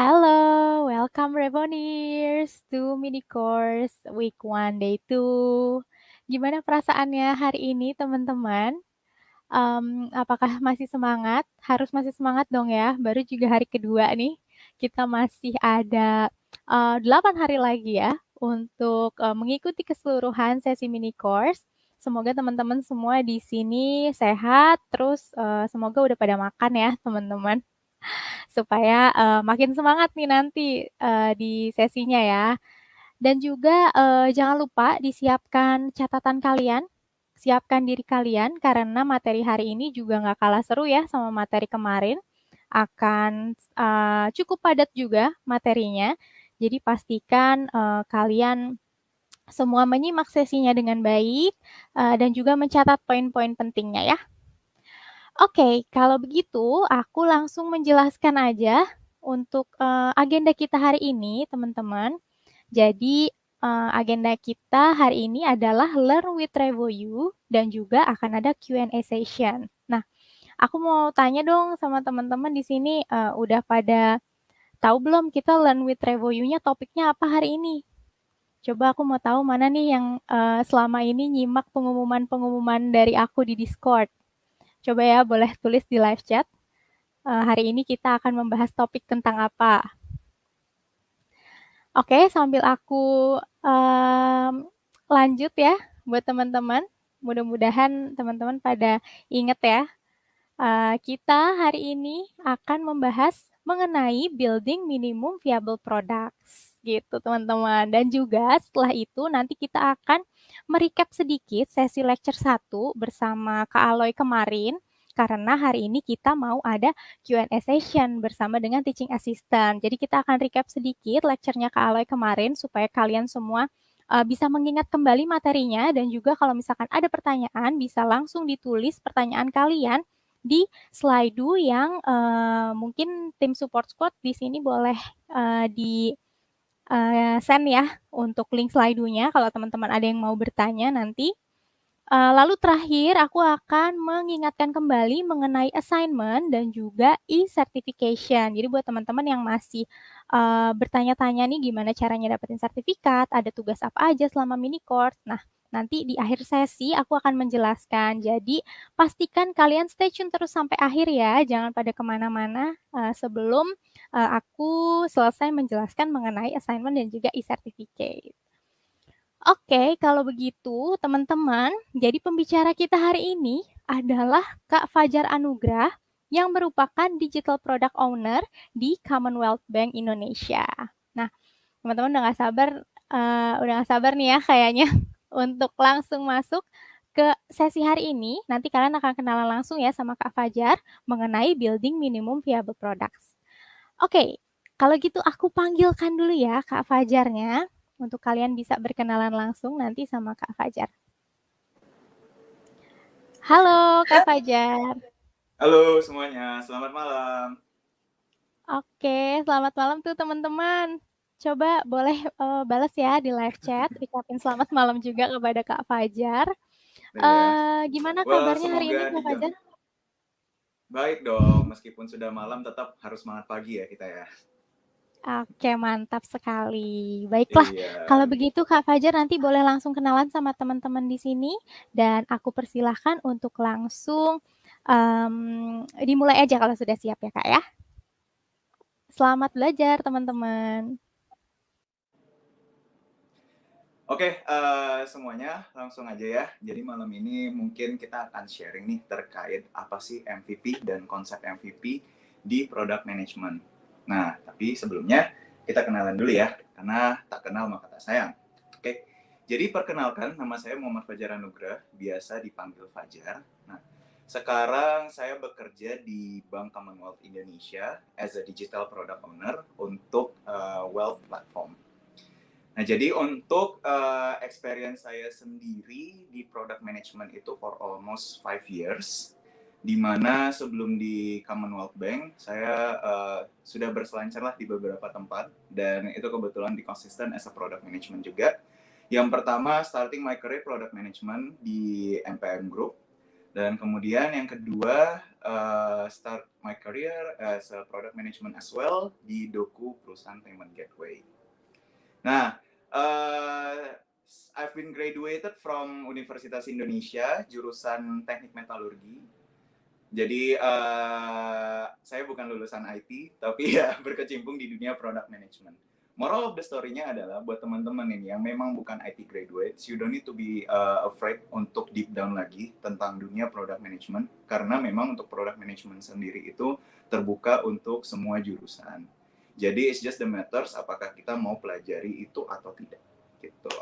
Halo, welcome Revoniers to mini course week 1 day 2. Gimana perasaannya hari ini teman-teman? Apakah masih semangat? Harus masih semangat dong ya, baru juga hari kedua nih. Kita masih ada 8 hari lagi ya untuk mengikuti keseluruhan sesi mini course. Semoga teman-teman semua di sini sehat, terus semoga udah pada makan ya teman-teman supaya makin semangat nih nanti di sesinya ya. Dan juga jangan lupa disiapkan catatan kalian, siapkan diri kalian karena materi hari ini juga nggak kalah seru ya sama materi kemarin. Akan cukup padat juga materinya. Jadi pastikan kalian semua menyimak sesinya dengan baik dan juga mencatat poin-poin pentingnya ya. Oke, kalau begitu aku langsung menjelaskan aja untuk agenda kita hari ini, teman-teman. Jadi, agenda kita hari ini adalah Learn with Revoyu dan juga akan ada Q&A session. Nah, aku mau tanya dong sama teman-teman di sini, udah pada tahu belum kita Learn with Revoyu-nya topiknya apa hari ini? Coba aku mau tahu mana nih yang selama ini nyimak pengumuman-pengumuman dari aku di Discord. Coba ya, boleh tulis di live chat. Hari ini kita akan membahas topik tentang apa. Oke, sambil aku lanjut ya buat teman-teman. Mudah-mudahan teman-teman pada ingat ya. Kita hari ini akan membahas mengenai building minimum viable products gitu teman-teman. Dan juga setelah itu nanti kita akan merecap sedikit sesi lecture 1 bersama Kak Aloy kemarin. Karena hari ini kita mau ada Q&A session bersama dengan teaching assistant. Jadi kita akan recap sedikit lecture-nya Kak Aloy kemarin supaya kalian semua bisa mengingat kembali materinya dan juga kalau misalkan ada pertanyaan bisa langsung ditulis pertanyaan kalian di slide yang mungkin tim support squad di sini boleh di send ya untuk link slide-nya kalau teman-teman ada yang mau bertanya nanti. Lalu terakhir, aku akan mengingatkan kembali mengenai assignment dan juga e-certification. Jadi buat teman-teman yang masih bertanya-tanya nih gimana caranya dapetin sertifikat, ada tugas apa aja selama mini course. Nah, nanti di akhir sesi aku akan menjelaskan. Jadi pastikan kalian stay tune terus sampai akhir ya, jangan pada kemana-mana sebelum aku selesai menjelaskan mengenai assignment dan juga e-certificate. Oke, kalau begitu teman-teman, jadi pembicara kita hari ini adalah Kak Fajar Anugrah yang merupakan Digital Product Owner di Commonwealth Bank Indonesia. Nah, teman-teman udah gak sabar nih ya kayaknya untuk langsung masuk ke sesi hari ini. Nanti kalian akan kenalan langsung ya sama Kak Fajar mengenai building minimum viable products. Oke, kalau gitu aku panggilkan dulu ya Kak Fajarnya untuk kalian bisa berkenalan langsung nanti sama Kak Fajar. Halo Kak Fajar. Halo semuanya, selamat malam. Oke, selamat malam tuh teman-teman. Coba boleh balas ya di live chat, ucapin selamat malam juga kepada Kak Fajar. Iya. Gimana Well, kabarnya hari ini semoga Kak di jam Fajar? baik dong, meskipun sudah malam tetap harus semangat pagi ya kita ya. Oke, mantap sekali. Baiklah, kalau Iya. begitu Kak Fajar nanti boleh langsung kenalan sama teman-teman di sini dan aku persilahkan untuk langsung dimulai aja kalau sudah siap ya Kak ya. Selamat belajar teman-teman. Oke, semuanya langsung aja ya. Jadi malam ini mungkin kita akan sharing nih terkait apa sih MVP dan konsep MVP di product management. Nah, tapi sebelumnya kita kenalan dulu ya, karena tak kenal maka tak sayang. Oke, jadi perkenalkan nama saya Muhammad Fajar Anugrah, biasa dipanggil Fajar. Nah, sekarang saya bekerja di Bank Commonwealth Indonesia as a Digital Product Owner untuk Wealth Platform. Nah, jadi untuk experience saya sendiri di product management itu for almost 5 years, di mana sebelum di Commonwealth Bank, saya sudah berselancar lah di beberapa tempat, dan itu kebetulan di konsisten as a product management juga. Yang pertama, starting my career product management di MPM Group, Dan kemudian yang kedua, start my career as a product management as well di Doku, perusahaan payment gateway. Nah, I've been graduated from Universitas Indonesia, jurusan Teknik Metalurgi. Jadi saya bukan lulusan IT, tapi ya berkecimpung di dunia product management. Moral of the story-nya adalah buat teman-teman ini yang memang bukan IT graduates, you don't need to be afraid untuk deep down lagi tentang dunia product management, karena memang untuk product management sendiri itu terbuka untuk semua jurusan. Jadi it's just the matters apakah kita mau pelajari itu atau tidak, gitu.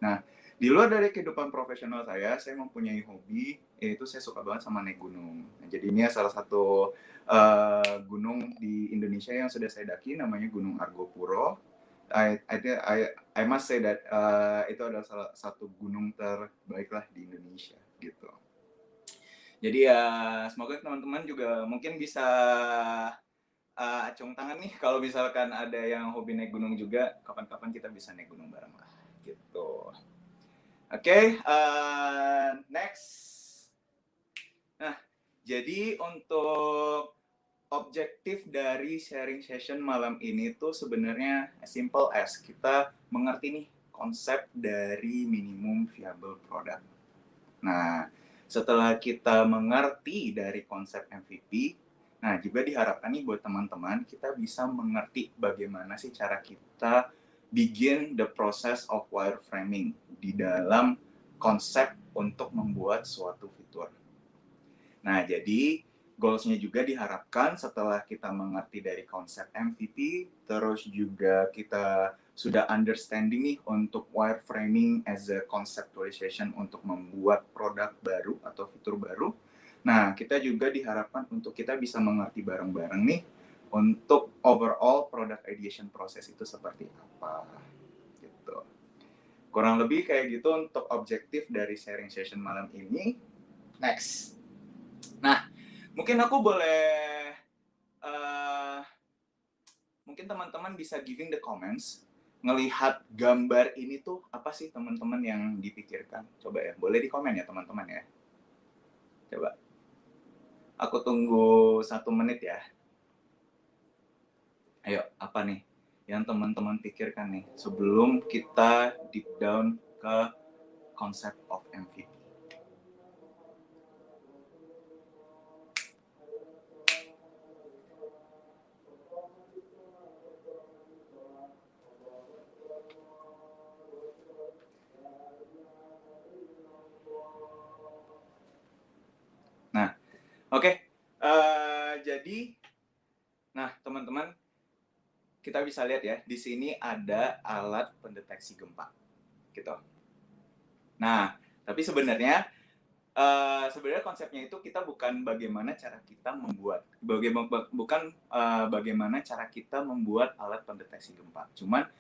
Nah, di luar dari kehidupan profesional saya mempunyai hobi, yaitu saya suka banget sama naik gunung. Nah, jadi ini salah satu gunung di Indonesia yang sudah saya daki, namanya Gunung Argopuro. I must say that itu adalah salah satu gunung terbaik lah di Indonesia, gitu. Jadi ya semoga teman-teman juga mungkin bisa acung tangan nih kalau misalkan ada yang hobi naik gunung juga, kapan-kapan kita bisa naik gunung bareng lah, gitu. Oke, next. Nah, jadi untuk objektif dari sharing session malam ini tuh sebenarnya as simple as kita mengerti nih konsep dari minimum viable product. Nah, setelah kita mengerti dari konsep MVP, nah juga diharapkan nih buat teman-teman kita bisa mengerti bagaimana sih cara kita begin the process of wireframing di dalam konsep untuk membuat suatu fitur. Nah, jadi goals-nya juga diharapkan setelah kita mengerti dari konsep MVP, terus juga kita sudah understanding nih untuk wireframing as a conceptualization untuk membuat produk baru atau fitur baru. Nah, kita juga diharapkan untuk kita bisa mengerti bareng-bareng nih untuk overall product ideation process itu seperti apa. Gitu. Kurang lebih kayak gitu untuk objektif dari sharing session malam ini. Next. Nah, mungkin aku boleh, mungkin teman-teman bisa giving the comments, ngelihat gambar ini tuh apa sih teman-teman yang dipikirkan. Coba ya, boleh di komen ya teman-teman ya. Coba. Aku tunggu 1 menit ya. Ayo, apa nih yang teman-teman pikirkan nih sebelum kita deep down ke konsep of MVP. Nah, oke. Jadi, nah teman-teman, kita bisa lihat ya, di sini ada alat pendeteksi gempa, gitu. Nah, tapi sebenarnya konsepnya itu kita bukan bagaimana cara kita membuat, bagaimana cara kita membuat alat pendeteksi gempa. Cuman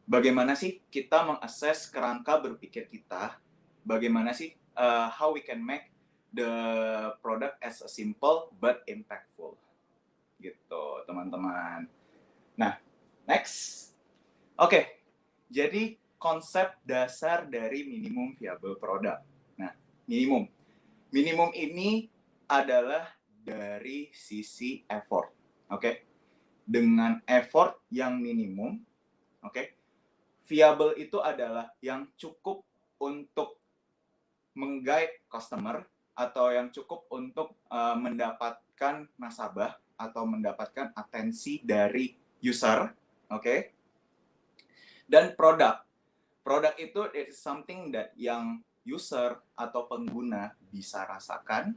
bagaimana sih kita mengakses kerangka berpikir kita, bagaimana sih how we can make the product as a simple but impactful, gitu teman-teman. Nah, next. Oke, jadi konsep dasar dari minimum viable product. Nah, minimum ini adalah dari sisi effort, oke? Dengan effort yang minimum, oke? Viable itu adalah yang cukup untuk meng-guide customer atau yang cukup untuk mendapatkan nasabah atau mendapatkan atensi dari user, oke? Dan produk itu is something that yang user atau pengguna bisa rasakan,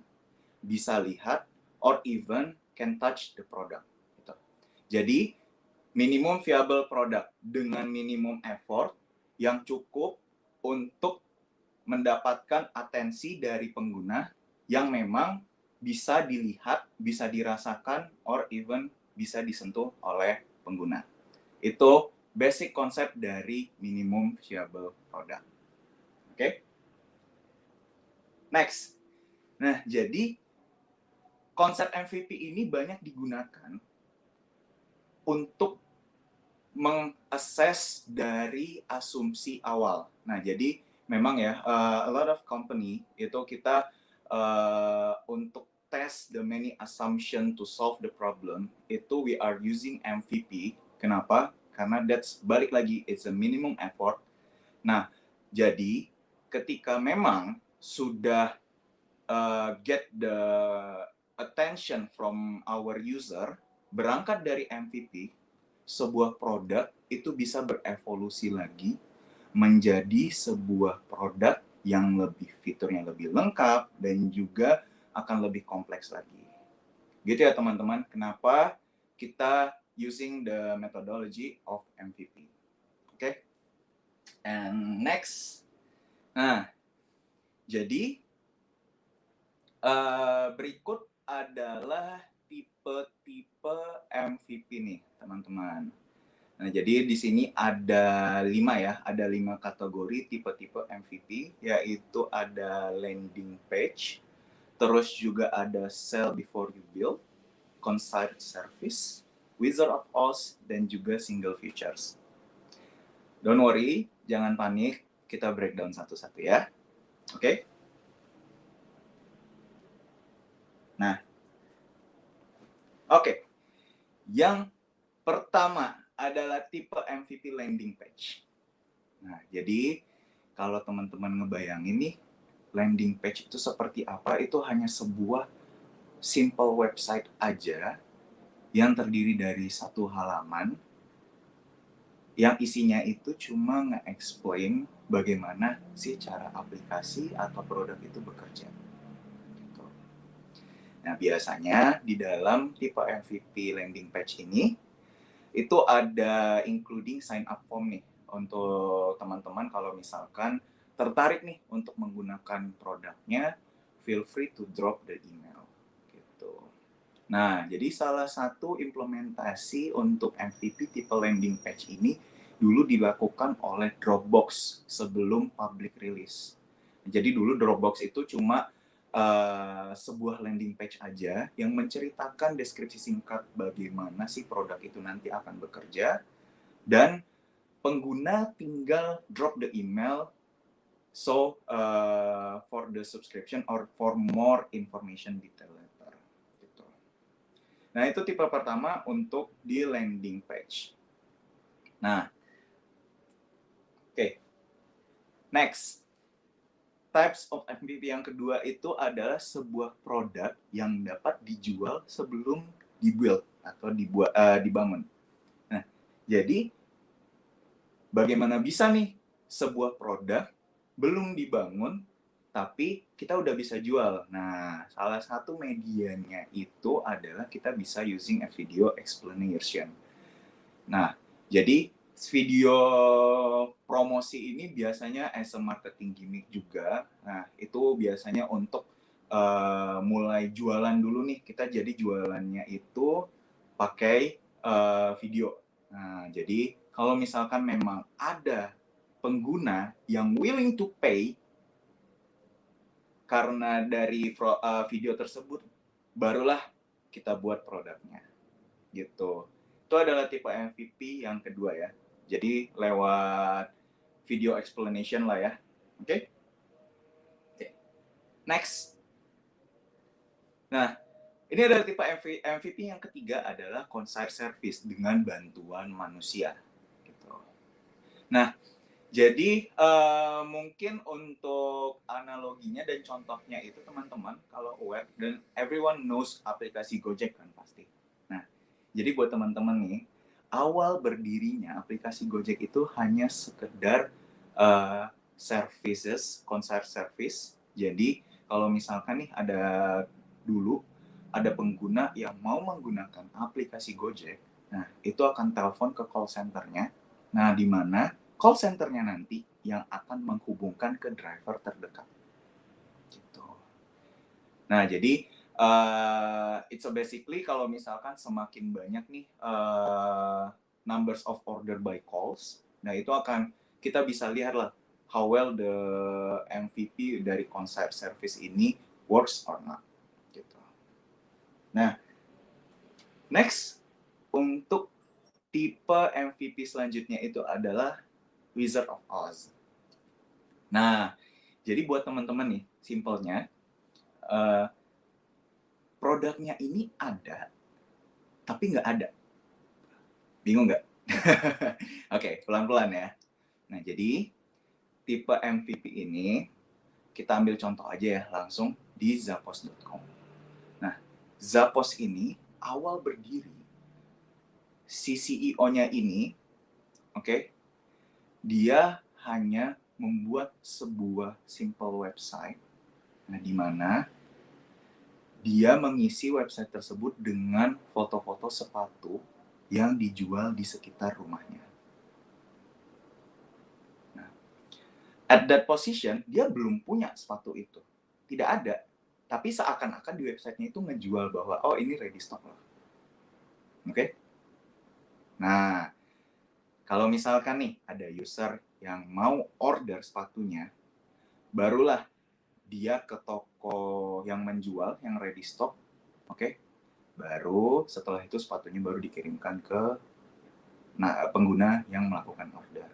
bisa lihat, or even can touch the product. Gitu. Jadi minimum viable product dengan minimum effort yang cukup untuk mendapatkan atensi dari pengguna yang memang bisa dilihat, bisa dirasakan, or even bisa disentuh oleh pengguna. Itu basic konsep dari minimum viable product. Oke? Next. Nah, jadi konsep MVP ini banyak digunakan untuk meng-assess dari asumsi awal. Nah, jadi memang ya, a lot of company itu kita untuk test the many assumption to solve the problem, itu we are using MVP. Kenapa? Karena that's balik lagi, it's a minimum effort. Nah, jadi ketika memang sudah get the attention from our user, berangkat dari MVP, sebuah produk itu bisa berevolusi lagi menjadi sebuah produk yang lebih fiturnya lebih lengkap dan juga akan lebih kompleks lagi. Gitu ya teman-teman, kenapa kita using the methodology of MVP. Oke? And next. Nah, jadi berikut adalah tipe-tipe MVP nih, teman-teman. Nah, jadi di sini ada 5 ya, ada 5 kategori tipe-tipe MVP, yaitu ada landing page, terus juga ada sell before you build, concierge service, Wizard of Oz, dan juga single features. Don't worry, jangan panik, kita breakdown satu-satu ya. Oke? Nah, oke. Yang pertama adalah tipe MVP landing page. Nah, jadi kalau teman-teman ngebayangin nih, landing page itu seperti apa? Itu hanya sebuah simple website aja yang terdiri dari satu halaman yang isinya itu cuma nge-explain bagaimana sih cara aplikasi atau produk itu bekerja. Nah, biasanya di dalam tipe MVP landing page ini itu ada including sign up form nih untuk teman-teman kalau misalkan tertarik nih untuk menggunakan produknya, feel free to drop the email gitu. Nah, jadi salah satu implementasi untuk MVP tipe landing page ini dulu dilakukan oleh Dropbox sebelum public release. Jadi dulu Dropbox itu cuma sebuah landing page aja yang menceritakan deskripsi singkat bagaimana sih produk itu nanti akan bekerja, dan pengguna tinggal drop the email for the subscription or for more information detail later. Gitu. Nah, itu tipe pertama untuk di landing page. Nah, oke. Next. Types of MVP yang kedua itu adalah sebuah produk yang dapat dijual sebelum dibuild atau dibangun. Nah, jadi bagaimana bisa nih sebuah produk belum dibangun tapi kita udah bisa jual. Nah, salah satu medianya itu adalah kita bisa using a video explanation. Nah, jadi video promosi ini biasanya as a marketing gimmick juga. Nah, itu biasanya untuk mulai jualan dulu nih. Kita jadi jualannya itu pakai video. Nah, jadi kalau misalkan memang ada pengguna yang willing to pay karena dari video tersebut, barulah kita buat produknya. Gitu. Itu adalah tipe MVP yang kedua ya. Jadi lewat video explanation lah ya. Oke? Oke. Next. Nah, ini adalah tipe MVP yang ketiga adalah concierge service dengan bantuan manusia. Gitu. Nah, jadi mungkin untuk analoginya dan contohnya itu teman-teman kalau aware dan everyone knows aplikasi Gojek kan pasti. Nah, jadi buat teman-teman nih, awal berdirinya aplikasi Gojek itu hanya sekedar services, concierge service. Jadi kalau misalkan nih dulu ada pengguna yang mau menggunakan aplikasi Gojek, nah itu akan telepon ke call centernya. Nah, di mana call centernya nanti yang akan menghubungkan ke driver terdekat. Gitu. Nah, jadi it's a basically kalau misalkan semakin banyak nih numbers of order by calls, nah itu akan kita bisa lihat lah how well the MVP dari concierge service ini works or not. Gitu. Nah, next untuk tipe MVP selanjutnya itu adalah Wizard of Oz. Nah, jadi buat teman-teman nih, simpelnya produknya ini ada, tapi nggak ada. Bingung nggak? Oke, pelan-pelan ya. Nah, jadi tipe MVP ini, kita ambil contoh aja ya, langsung di Zappos.com. Nah, Zappos ini awal berdiri, si CEO-nya ini, oke, dia hanya membuat sebuah simple website, nah di mana dia mengisi website tersebut dengan foto-foto sepatu yang dijual di sekitar rumahnya. Nah, at that position, dia belum punya sepatu itu. Tidak ada. Tapi seakan-akan di websitenya itu ngejual bahwa, oh ini ready stock loh. Oke? Nah, kalau misalkan nih ada user yang mau order sepatunya, barulah dia ke toko yang menjual, yang ready stock, oke? Baru setelah itu sepatunya baru dikirimkan ke pengguna yang melakukan order.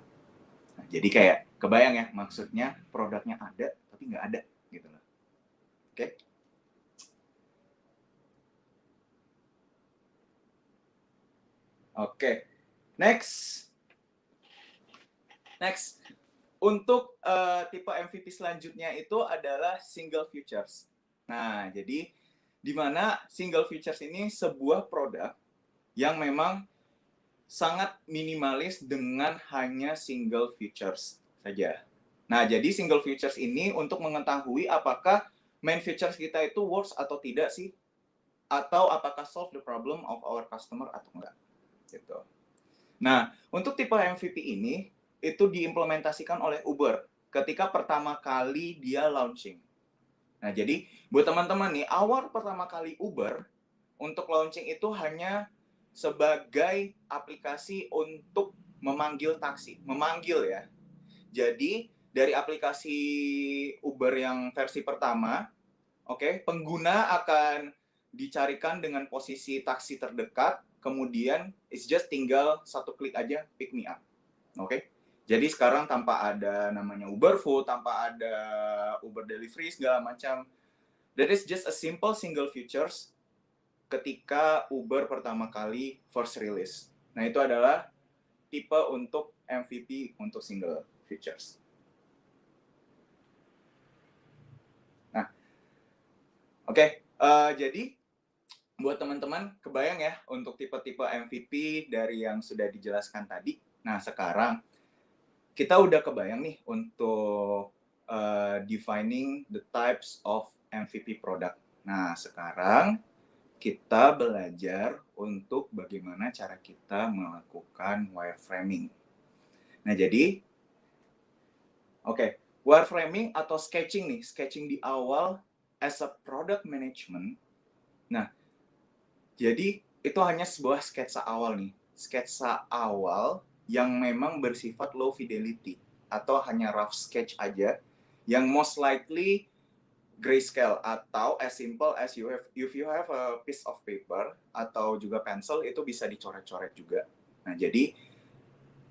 Nah, jadi kayak kebayang ya, maksudnya produknya ada tapi nggak ada gitu loh. Oke? Oke. Next. Untuk tipe MVP selanjutnya itu adalah single features. Nah, jadi di mana single features ini sebuah produk yang memang sangat minimalis dengan hanya single features saja. Nah, jadi single features ini untuk mengetahui apakah main features kita itu works atau tidak sih, atau apakah solve the problem of our customer atau enggak. Gitu. Nah, untuk tipe MVP ini itu diimplementasikan oleh Uber ketika pertama kali dia launching. Nah, jadi buat teman-teman nih, awal pertama kali Uber untuk launching itu hanya sebagai aplikasi untuk memanggil taksi. Memanggil ya. Jadi, dari aplikasi Uber yang versi pertama, oke, pengguna akan dicarikan dengan posisi taksi terdekat, kemudian it's just tinggal satu klik aja pick me up. Oke. Jadi sekarang tanpa ada namanya Uber Food, tanpa ada Uber Delivery segala macam. That is just a simple single features ketika Uber pertama kali first release. Nah, itu adalah tipe untuk MVP untuk single features. Nah, oke. Jadi buat teman-teman kebayang ya untuk tipe-tipe MVP dari yang sudah dijelaskan tadi. Nah, sekarang kita udah kebayang nih untuk defining the types of MVP product. Nah, sekarang kita belajar untuk bagaimana cara kita melakukan wireframing. Nah, jadi wireframing atau sketching nih, sketching di awal as a product management. Nah, jadi itu hanya sebuah sketsa awal nih, sketsa awal yang memang bersifat low fidelity atau hanya rough sketch aja yang most likely grayscale atau as simple as if you have a piece of paper atau juga pencil itu bisa dicoret-coret juga. Nah, jadi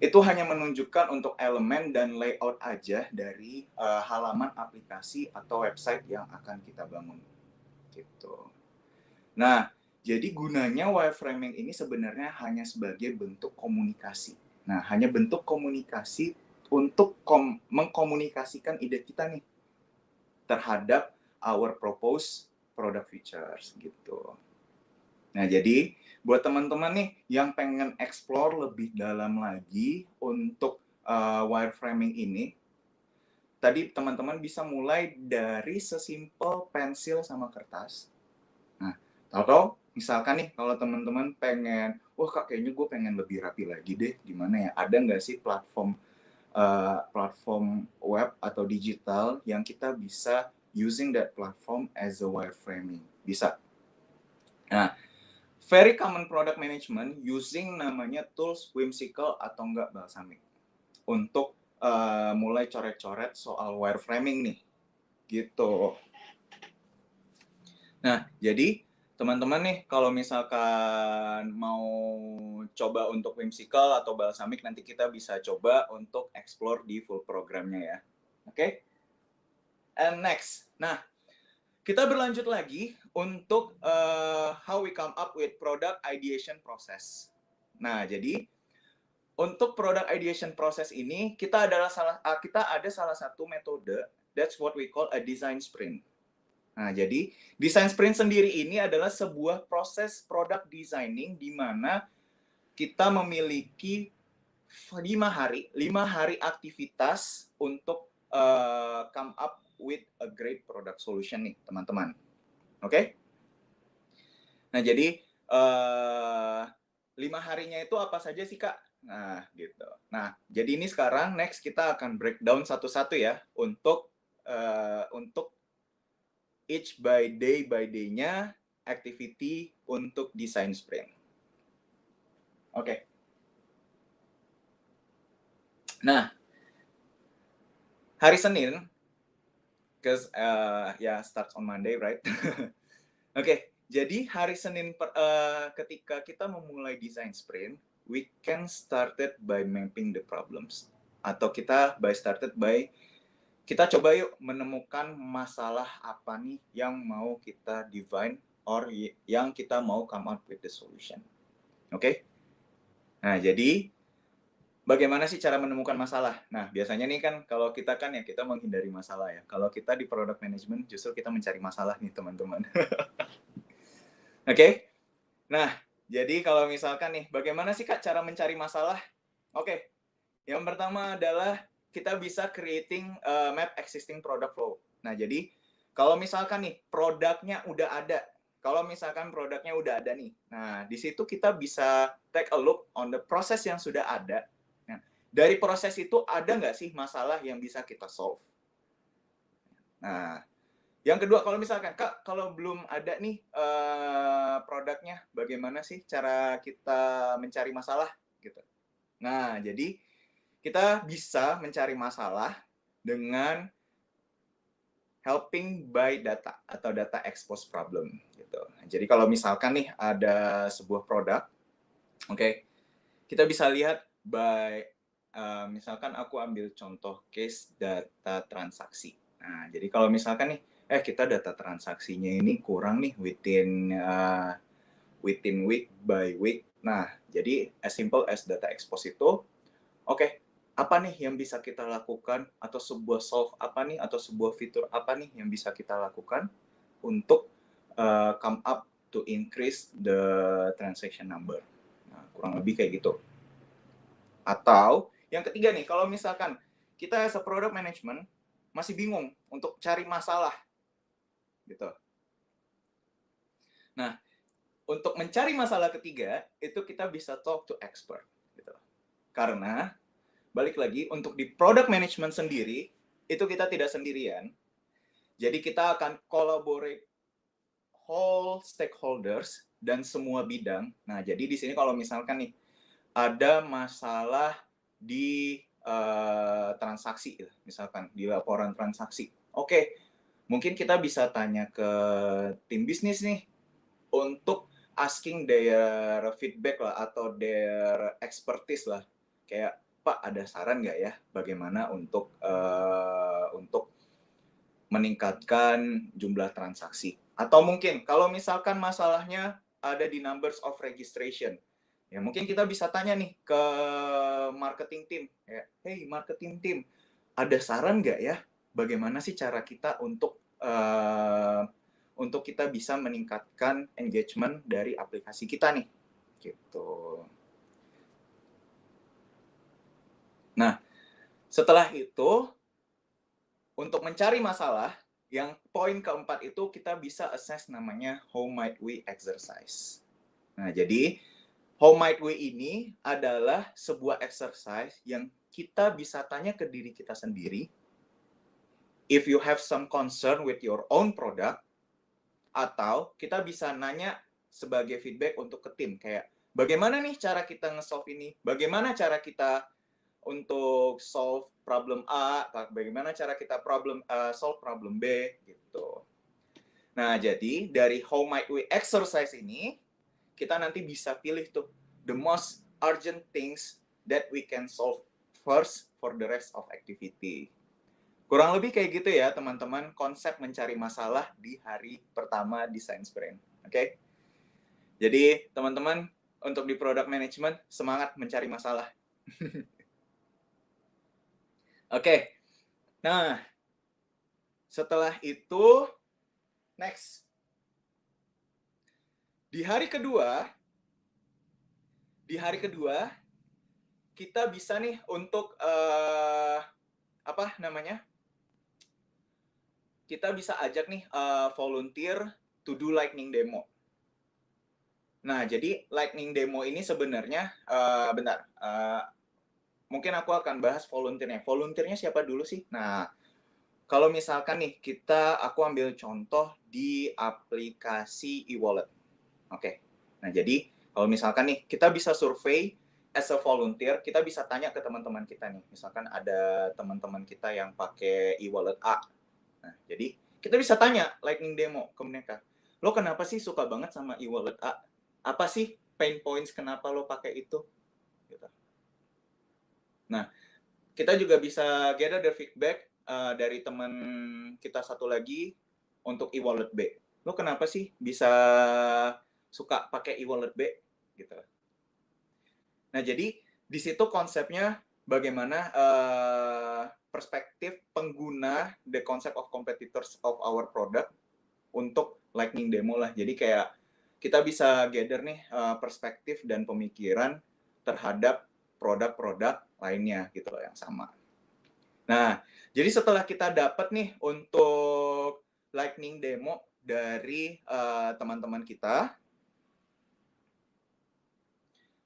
itu hanya menunjukkan untuk elemen dan layout aja dari halaman aplikasi atau website yang akan kita bangun. Gitu. Nah, jadi gunanya wireframing ini sebenarnya hanya sebagai bentuk komunikasi. Nah, hanya bentuk komunikasi untuk mengkomunikasikan ide kita nih terhadap our proposed product features gitu. Nah, jadi buat teman-teman nih yang pengen explore lebih dalam lagi untuk wireframing ini, tadi teman-teman bisa mulai dari sesimpel pensil sama kertas. Nah, atau misalkan nih kalau teman-teman pengen, wah kak kayaknya gue pengen lebih rapi lagi deh, gimana ya? Ada nggak sih platform web atau digital yang kita bisa using that platform as a wireframing? Bisa. Nah, very common product management using namanya tools Whimsical atau enggak Balsamiq untuk mulai coret-coret soal wireframing nih, gitu. Nah, jadi teman-teman nih kalau misalkan mau coba untuk Whimsical atau Balsamiq nanti kita bisa coba untuk explore di full programnya ya. Oke? And next. Nah, Kita berlanjut lagi untuk how we come up with product ideation process. Nah, jadi untuk product ideation process ini kita ada salah satu metode, that's what we call a design sprint. Nah, jadi design sprint sendiri ini adalah sebuah proses product designing di mana kita memiliki 5 hari aktivitas untuk come up with a great product solution nih, teman-teman. Oke? Nah, jadi 5 harinya itu apa saja sih, Kak? Nah, gitu. Nah, jadi ini sekarang next kita akan breakdown satu-satu ya untuk each by day-nya activity untuk design sprint. Oke. Nah, hari Senin, because starts on Monday, right? Oke, jadi hari Senin ketika kita memulai design sprint, we can started by mapping the problems. Atau kita kita coba yuk menemukan masalah apa nih yang mau kita define or yang kita mau come up with the solution. Oke? Nah, jadi bagaimana sih cara menemukan masalah? Nah, biasanya nih kan kalau kita kan ya kita menghindari masalah ya. Kalau kita di product management justru kita mencari masalah nih, teman-teman. Oke? Nah, jadi kalau misalkan nih, bagaimana sih Kak cara mencari masalah? Oke, yang pertama adalah kita bisa creating map existing product flow. Nah, jadi kalau misalkan nih produknya udah ada, nih, nah di situ kita bisa take a look on the proses yang sudah ada. Nah, dari proses itu ada nggak sih masalah yang bisa kita solve? Nah, yang kedua, kalau misalkan, Kak, kalau belum ada nih produknya, bagaimana sih cara kita mencari masalah? Gitu. Nah, jadi kita bisa mencari masalah dengan helping by data atau data expose problem. Gitu. Nah, jadi kalau misalkan nih ada sebuah produk, oke, kita bisa lihat by misalkan aku ambil contoh case data transaksi. Nah, jadi kalau misalkan nih, kita data transaksinya ini kurang nih within week by week. Nah, jadi as simple as data expose itu, oke, apa nih yang bisa kita lakukan atau sebuah solve apa nih atau sebuah fitur apa nih yang bisa kita lakukan untuk come up to increase the transaction number. Nah, kurang lebih kayak gitu. Atau yang ketiga nih, kalau misalkan kita as a product management masih bingung untuk cari masalah gitu. Nah, untuk mencari masalah ketiga itu kita bisa talk to expert gitu. Karena balik lagi untuk di product management sendiri itu kita tidak sendirian. Jadi kita akan collaborate whole stakeholders dan semua bidang. Nah, jadi di sini kalau misalkan nih ada masalah di transaksi, misalkan di laporan transaksi. Oke, mungkin kita bisa tanya ke tim bisnis nih untuk asking their feedback lah atau their expertise lah. Kayak, Pak, ada saran nggak ya bagaimana untuk meningkatkan jumlah transaksi? Atau mungkin kalau misalkan masalahnya ada di numbers of registration, ya mungkin kita bisa tanya nih ke marketing team, ya, hey marketing team, ada saran nggak ya bagaimana sih cara kita untuk kita bisa meningkatkan engagement dari aplikasi kita nih, gitu. Nah, setelah itu untuk mencari masalah, yang poin keempat itu kita bisa assess namanya how might we exercise. Nah, jadi how might we ini adalah sebuah exercise yang kita bisa tanya ke diri kita sendiri. If you have some concern with your own product, atau kita bisa nanya sebagai feedback untuk ke tim. Kayak, bagaimana nih cara kita nge-solve ini? Bagaimana cara kita untuk solve problem A, bagaimana cara kita solve problem B, gitu. Nah, jadi dari how might we exercise ini, kita nanti bisa pilih tuh the most urgent things that we can solve first for the rest of activity. Kurang lebih kayak gitu ya, teman-teman, konsep mencari masalah di hari pertama di Science Brain. Oke? Jadi, teman-teman, untuk di product management, semangat mencari masalah. Oke. Nah, setelah itu, next. Di hari kedua, kita bisa nih untuk apa namanya? Kita bisa ajak nih volunteer to do lightning demo. Nah, jadi lightning demo ini sebenarnya bentar. Mungkin aku akan bahas volunteernya. Volunteernya siapa dulu sih? Nah, kalau misalkan nih aku ambil contoh di aplikasi e-wallet. Oke. Nah, jadi kalau misalkan nih kita bisa survei as a volunteer, kita bisa tanya ke teman-teman kita nih. Misalkan ada teman-teman kita yang pakai e-wallet A. Nah, jadi kita bisa tanya lightning demo ke mereka. Lo kenapa sih suka banget sama e-wallet A? Apa sih pain points kenapa lo pakai itu? Gitu. Nah, kita juga bisa gather the feedback dari teman kita satu lagi untuk e-wallet B. Lo kenapa sih bisa suka pakai e-wallet B? Gitu. Nah, jadi di situ konsepnya bagaimana perspektif pengguna the concept of competitors of our product untuk lightning demo lah. Jadi kayak kita bisa gather nih perspektif dan pemikiran terhadap produk-produk lainnya gitu loh yang sama. Nah, jadi setelah kita dapat nih untuk lightning demo dari teman-teman kita,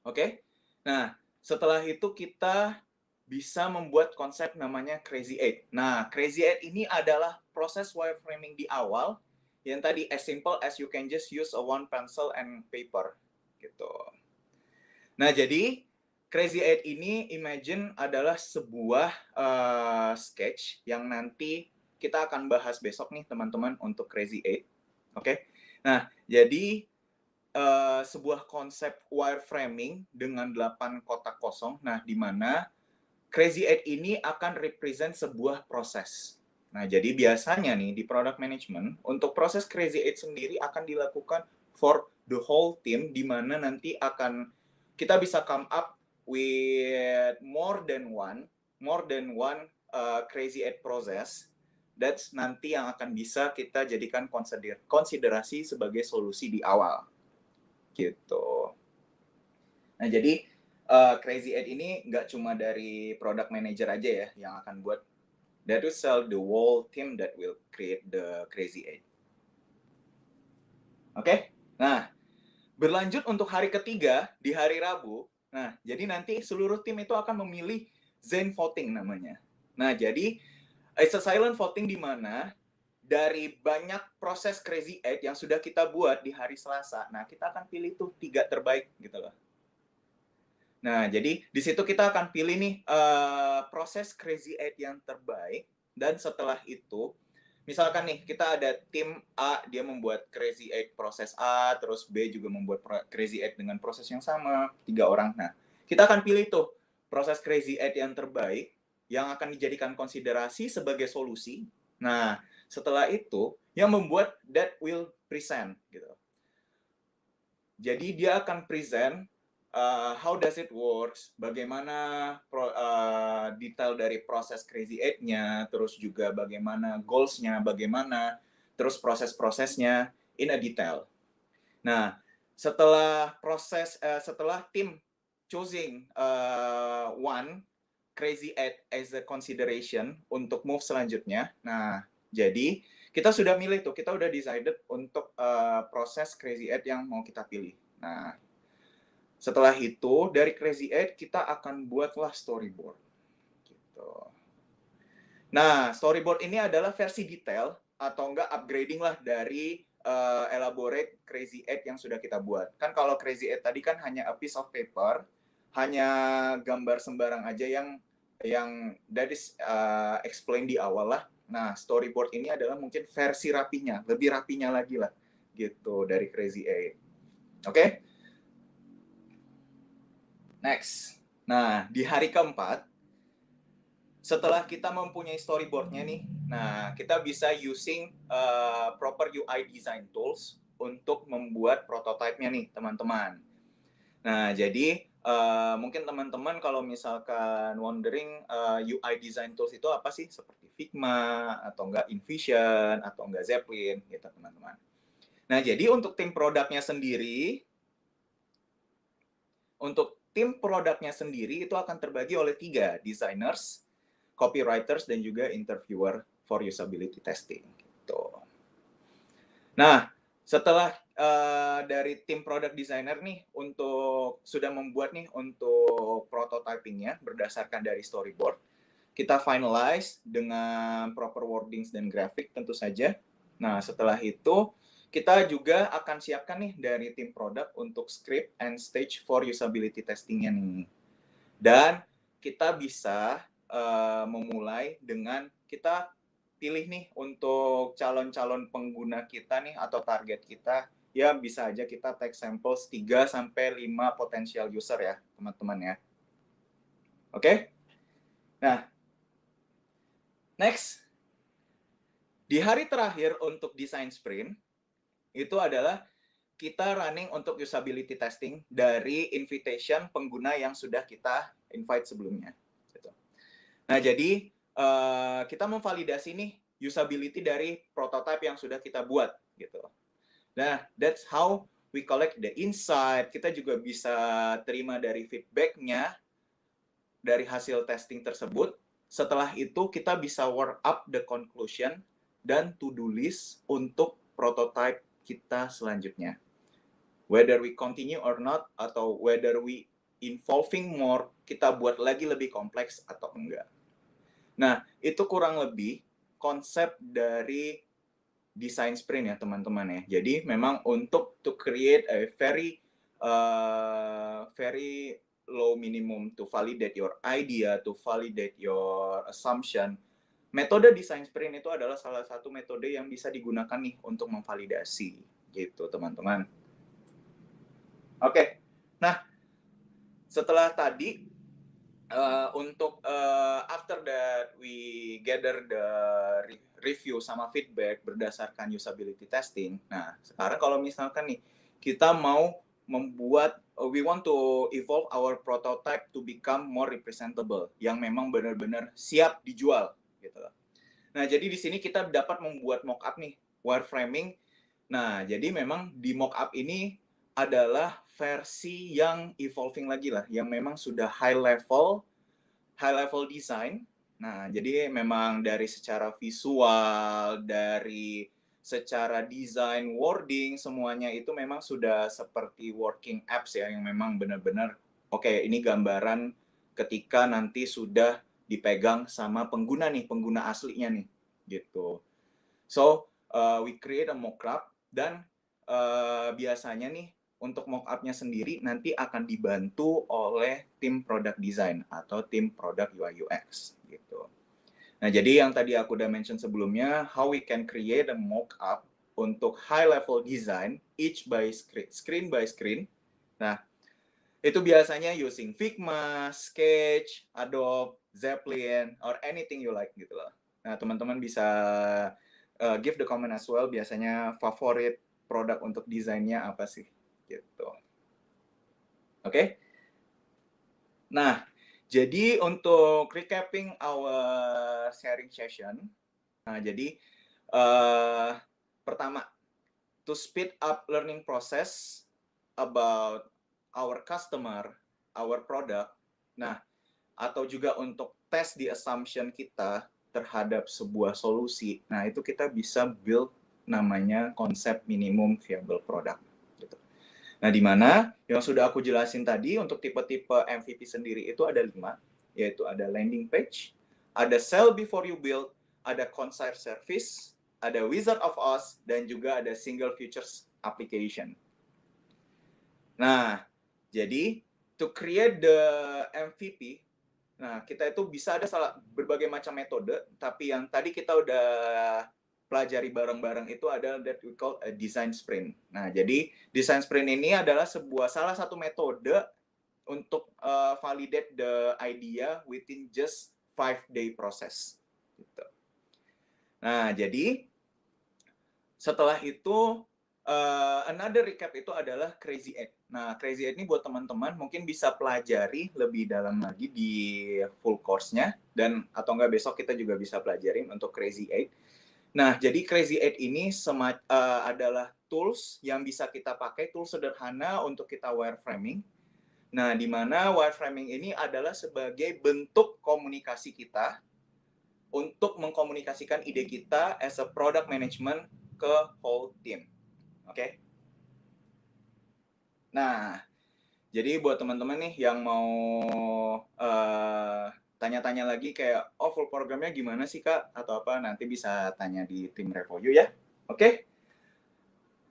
oke? Nah, setelah itu kita bisa membuat konsep namanya Crazy Eight. Nah, Crazy Eight ini adalah proses wireframing di awal yang tadi as simple as you can just use a one pencil and paper gitu. Nah, jadi Crazy Eight ini imagine adalah sebuah sketch yang nanti kita akan bahas besok nih teman-teman untuk Crazy Eight. Oke. Nah, jadi sebuah konsep wireframing dengan 8 kotak kosong. Nah, di mana Crazy Eight ini akan represent sebuah proses. Nah, jadi biasanya nih di product management, untuk proses Crazy Eight sendiri akan dilakukan for the whole team, di mana nanti kita bisa come up with more than one Crazy Eight process. That's nanti yang akan bisa kita jadikan konsiderasi sebagai solusi di awal. Gitu. Nah, jadi Crazy Eight ini nggak cuma dari product manager aja ya yang akan buat. That will sell the whole team that will create the Crazy Eight. Oke? Nah, berlanjut untuk hari ketiga, di hari Rabu. Nah, jadi nanti seluruh tim itu akan memilih Zen voting namanya. Nah, jadi it's a silent voting di mana dari banyak proses Crazy Eight yang sudah kita buat di hari Selasa, nah kita akan pilih tuh 3 terbaik gitu loh. Nah, jadi di situ kita akan pilih nih proses Crazy Eight yang terbaik, dan setelah itu, misalkan nih kita ada tim A, dia membuat Crazy Eight proses A, terus B juga membuat Crazy Eight dengan proses yang sama, 3 orang. Nah, kita akan pilih tuh proses Crazy Eight yang terbaik, yang akan dijadikan konsiderasi sebagai solusi. Nah, setelah itu, yang membuat that will present gitu. Jadi dia akan present how does it works, bagaimana detail dari proses Crazy Eight-nya, terus juga bagaimana goals-nya, bagaimana terus proses-prosesnya in a detail. Nah, setelah tim choosing one Crazy Eight as a consideration untuk move selanjutnya. Nah, jadi kita sudah milih tuh, kita udah decided untuk proses Crazy Eight yang mau kita pilih. Nah, setelah itu dari Crazy Eight kita akan buatlah storyboard. Gitu. Nah, storyboard ini adalah versi detail atau enggak upgrading lah dari elaborate Crazy Eight yang sudah kita buat. Kan kalau Crazy Eight tadi kan hanya a piece of paper, hanya gambar sembarang aja yang that is explain di awal lah. Nah, storyboard ini adalah mungkin versi rapinya, lebih rapinya lagi lah gitu dari Crazy Eight. Oke? Next. Nah, di hari keempat setelah kita mempunyai storyboard-nya nih, nah kita bisa using proper UI design tools untuk membuat prototype-nya nih, teman-teman. Nah, jadi mungkin teman-teman kalau misalkan wondering UI design tools itu apa sih? Seperti Figma, atau enggak InVision, atau enggak Zeppelin, gitu teman-teman. Nah, jadi untuk tim produknya sendiri, itu akan terbagi oleh 3, designers, copywriters, dan juga interviewer for usability testing. Gitu. Nah, setelah dari tim product designer nih sudah membuat nih untuk prototypingnya berdasarkan dari storyboard, kita finalize dengan proper wordings dan grafik tentu saja. Nah, setelah itu kita juga akan siapkan nih dari tim product untuk script and stage for usability testingnya nih. Dan kita bisa memulai dengan kita pilih nih untuk calon-calon pengguna kita nih atau target kita, ya bisa aja kita take samples 3 sampai 5 potensial user ya, teman-teman ya. Oke? Nah, next. Di hari terakhir untuk design sprint, itu adalah kita running untuk usability testing dari invitation pengguna yang sudah kita invite sebelumnya. Gitu. Nah, jadi kita memvalidasi nih usability dari prototype yang sudah kita buat gitu. Nah, that's how we collect the insight. Kita juga bisa terima dari feedback-nya dari hasil testing tersebut. Setelah itu kita bisa work up the conclusion dan to-do list untuk prototype kita selanjutnya. Whether we continue or not, atau whether we involving more, kita buat lagi lebih kompleks atau enggak. Nah, itu kurang lebih konsep dari design sprint ya teman-teman ya. Jadi memang untuk to create a very low minimum to validate your idea, to validate your assumption. Metode design sprint itu adalah salah satu metode yang bisa digunakan nih untuk memvalidasi gitu teman-teman. Oke. Nah, setelah tadi untuk after that we gather the review sama feedback berdasarkan usability testing. Nah, sekarang kalau misalkan nih kita mau membuat we want to evolve our prototype to become more representable yang memang benar-benar siap dijual gitu. Nah, jadi di sini kita dapat membuat mock-up nih, wireframing. Nah, jadi memang di mock-up ini adalah versi yang evolving lagi lah, yang memang sudah high level design. Nah, jadi memang dari secara visual, dari secara desain, wording, semuanya itu memang sudah seperti working apps ya, yang memang benar-benar, oke, ini gambaran ketika nanti sudah dipegang sama pengguna nih, pengguna aslinya nih, gitu. So, we create a mockup dan biasanya nih untuk mockupnya sendiri nanti akan dibantu oleh tim product design atau tim product UI UX gitu. Nah, jadi yang tadi aku udah mention sebelumnya, how we can create a mockup untuk high level design each by screen by screen. Nah, itu biasanya using Figma, Sketch, Adobe, Zeppelin, or anything you like gitu loh. Nah, teman-teman bisa give the comment as well, biasanya favorit produk untuk desainnya apa sih gitu. Oke. Nah, jadi untuk recapping our sharing session, nah jadi pertama, to speed up learning process about our customer, our product. Nah, atau juga untuk tes the assumption kita terhadap sebuah solusi. Nah, itu kita bisa build namanya konsep minimum viable product. Gitu. Nah, di mana yang sudah aku jelasin tadi untuk tipe-tipe MVP sendiri itu ada 5, yaitu ada landing page, ada sell before you build, ada concierge service, ada Wizard of Oz, dan juga ada single features application. Nah, jadi to create the MVP, nah kita itu bisa ada berbagai macam metode, tapi yang tadi kita udah pelajari bareng-bareng itu ada that we call a design sprint. Nah, jadi design sprint ini adalah salah satu metode untuk validate the idea within just 5-day process. Gitu. Nah, jadi setelah itu another recap itu adalah Crazy 8. Nah, Crazy 8 ini buat teman-teman mungkin bisa pelajari lebih dalam lagi di full course-nya, dan atau enggak besok kita juga bisa pelajarin untuk Crazy 8. Nah, jadi Crazy 8 ini adalah tools yang bisa kita pakai, tools sederhana untuk kita wireframing. Nah, di mana wireframing ini adalah sebagai bentuk komunikasi kita untuk mengkomunikasikan ide kita as a product management ke whole team. Oke? Nah, jadi buat teman-teman nih yang mau tanya-tanya lagi kayak, oh full programnya gimana sih Kak? Atau apa, nanti bisa tanya di tim Revoyu ya. Oke?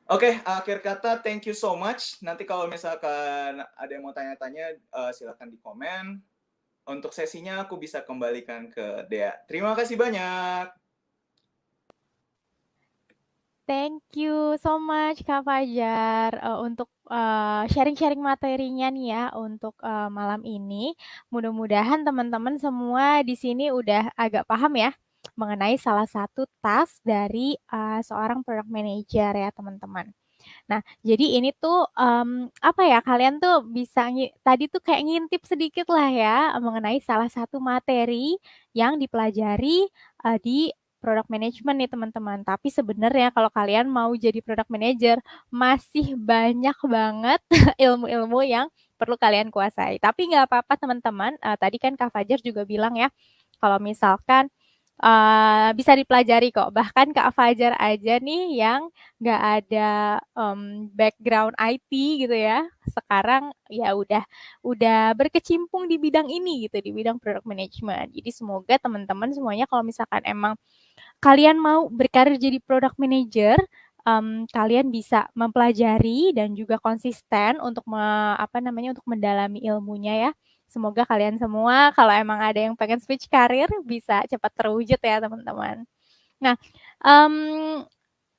Oke, akhir kata thank you so much. Nanti kalau misalkan ada yang mau tanya-tanya, silakan di komen. Untuk sesinya aku bisa kembalikan ke Dea. Terima kasih banyak. Thank you so much Kak Fajar untuk sharing-sharing materinya nih ya untuk malam ini. Mudah-mudahan teman-teman semua di sini udah agak paham ya mengenai salah satu task dari seorang product manager ya teman-teman. Nah, jadi ini tuh apa ya, kalian tuh bisa tadi tuh kayak ngintip sedikit lah ya mengenai salah satu materi yang dipelajari di product management nih teman-teman. Tapi sebenarnya kalau kalian mau jadi product manager masih banyak banget ilmu-ilmu yang perlu kalian kuasai. Tapi nggak apa-apa teman-teman. Tadi kan Kak Fajar juga bilang ya, kalau misalkan bisa dipelajari kok. Bahkan Kak Fajar aja nih yang nggak ada background IT gitu ya, sekarang ya udah berkecimpung di bidang ini gitu, di bidang product management. Jadi semoga teman-teman semuanya kalau misalkan emang kalian mau berkarir jadi product manager, kalian bisa mempelajari dan juga konsisten untuk untuk mendalami ilmunya ya. Semoga kalian semua kalau emang ada yang pengen switch karir bisa cepat terwujud ya teman-teman. Nah,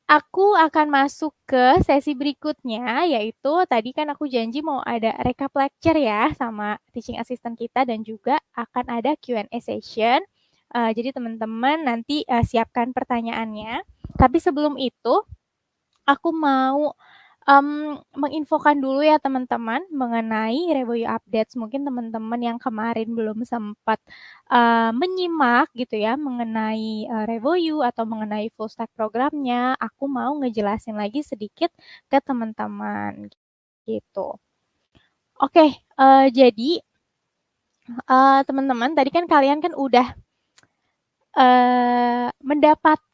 aku akan masuk ke sesi berikutnya, yaitu tadi kan aku janji mau ada recap lecture ya sama teaching assistant kita dan juga akan ada Q&A session. Jadi teman-teman nanti siapkan pertanyaannya. Tapi sebelum itu, aku mau menginfokan dulu ya teman-teman mengenai Revoyu Updates. Mungkin teman-teman yang kemarin belum sempat menyimak gitu ya mengenai Revoyu atau mengenai full stack programnya, aku mau ngejelasin lagi sedikit ke teman-teman gitu. Oke, jadi teman-teman tadi kan kalian kan udah mendapatkan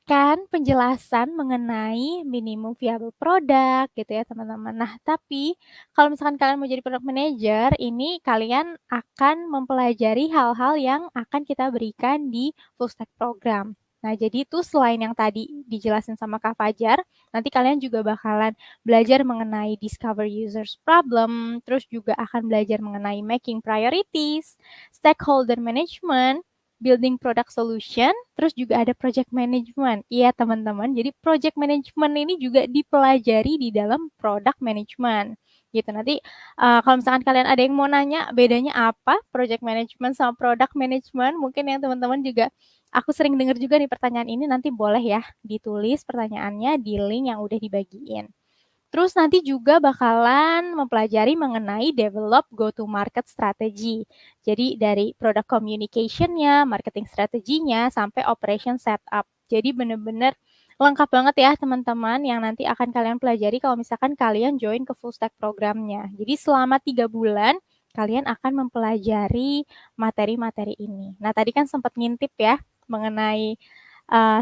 penjelasan mengenai minimum viable product gitu ya teman-teman. Nah, tapi kalau misalkan kalian mau jadi product manager, ini kalian akan mempelajari hal-hal yang akan kita berikan di full stack program. Nah, jadi itu selain yang tadi dijelasin sama Kak Fajar, nanti kalian juga bakalan belajar mengenai discover users problem, terus juga akan belajar mengenai making priorities, stakeholder management, building product solution, terus juga ada project management. Iya teman-teman, jadi project management ini juga dipelajari di dalam product management. Gitu nanti kalau misalkan kalian ada yang mau nanya bedanya apa project management sama product management, mungkin yang teman-teman juga aku sering dengar juga nih pertanyaan ini, nanti boleh ya ditulis pertanyaannya di link yang udah dibagiin. Terus nanti juga bakalan mempelajari mengenai develop go-to-market strategy. Jadi dari product communication-nya, marketing strateginya, sampai operation setup. Jadi benar-benar lengkap banget ya teman-teman yang nanti akan kalian pelajari kalau misalkan kalian join ke full stack programnya. Jadi selama 3 bulan kalian akan mempelajari materi-materi ini. Nah tadi kan sempat ngintip ya mengenai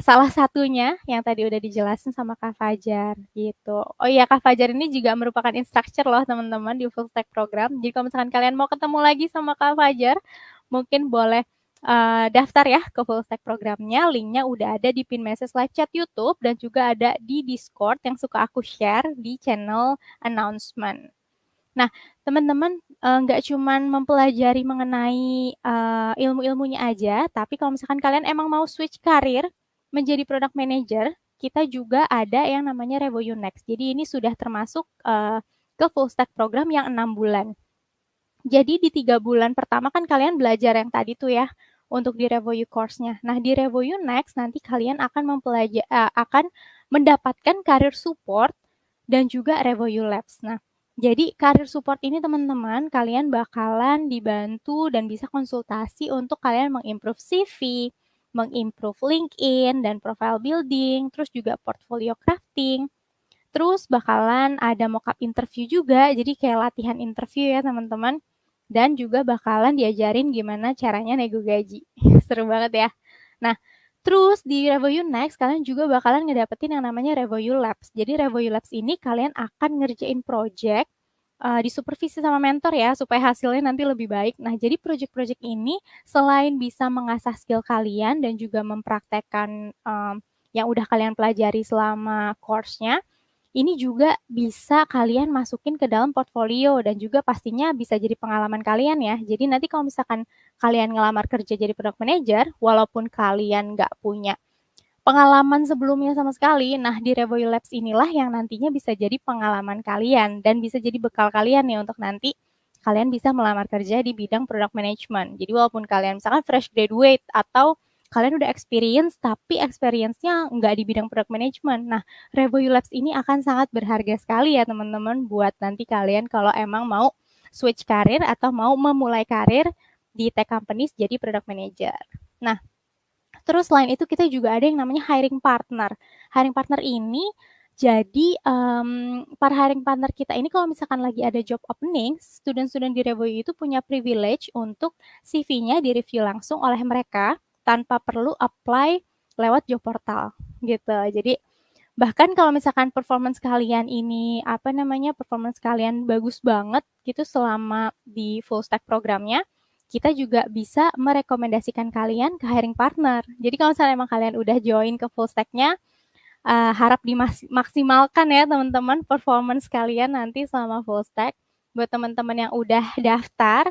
salah satunya yang tadi udah dijelasin sama Kak Fajar gitu. Oh iya Kak Fajar ini juga merupakan instructor loh teman-teman di full stack program. Jadi kalau misalkan kalian mau ketemu lagi sama Kak Fajar, mungkin boleh daftar ya ke full stack programnya. Linknya udah ada di pin message live chat YouTube dan juga ada di Discord yang suka aku share di channel announcement. Nah, teman-teman nggak cuman mempelajari mengenai ilmu-ilmunya aja, tapi kalau misalkan kalian emang mau switch karir menjadi product manager, kita juga ada yang namanya Revoyu Next. Jadi ini sudah termasuk ke full stack program yang 6 bulan. Jadi di 3 bulan pertama kan kalian belajar yang tadi tuh ya, untuk di Revoyu course-nya. Nah, di Revoyu Next nanti kalian akan mendapatkan career support dan juga Revoyu Labs. Nah, jadi career support ini teman-teman, kalian bakalan dibantu dan bisa konsultasi untuk kalian mengimprove CV, mengimprove LinkedIn dan profile building, terus juga portfolio crafting. Terus bakalan ada mock-up interview juga, jadi kayak latihan interview ya teman-teman. Dan juga bakalan diajarin gimana caranya nego gaji. Seru banget ya. Nah, terus di Revoyu Next kalian juga bakalan ngedapetin yang namanya Revoyu Labs. Jadi Revoyu Labs ini kalian akan ngerjain project disupervisi sama mentor ya supaya hasilnya nanti lebih baik. Nah, jadi project-project ini selain bisa mengasah skill kalian dan juga mempraktekkan yang udah kalian pelajari selama course-nya, ini juga bisa kalian masukin ke dalam portfolio dan juga pastinya bisa jadi pengalaman kalian ya. Jadi nanti kalau misalkan kalian ngelamar kerja jadi product manager, walaupun kalian nggak punya pengalaman sebelumnya sama sekali, nah di Revoyu Labs inilah yang nantinya bisa jadi pengalaman kalian dan bisa jadi bekal kalian nih untuk nanti kalian bisa melamar kerja di bidang product management. Jadi walaupun kalian misalkan fresh graduate atau kalian udah experience tapi experience-nya nggak di bidang product management. Nah, Revoyu Labs ini akan sangat berharga sekali ya teman-teman buat nanti kalian kalau emang mau switch karir atau mau memulai karir di tech companies jadi product manager. Nah, terus selain itu kita juga ada yang namanya hiring partner. Hiring partner ini jadi para hiring partner kita ini kalau misalkan lagi ada job opening, student-student di Revoyu itu punya privilege untuk CV-nya di-review langsung oleh mereka tanpa perlu apply lewat job portal gitu. Jadi bahkan kalau misalkan performance kalian ini performance kalian bagus banget gitu selama di full stack programnya, kita juga bisa merekomendasikan kalian ke hiring partner. Jadi kalau misalnya emang kalian udah join ke full stack-nya, harap dimaksimalkan ya teman-teman performance kalian nanti selama full stack. Buat teman-teman yang udah daftar,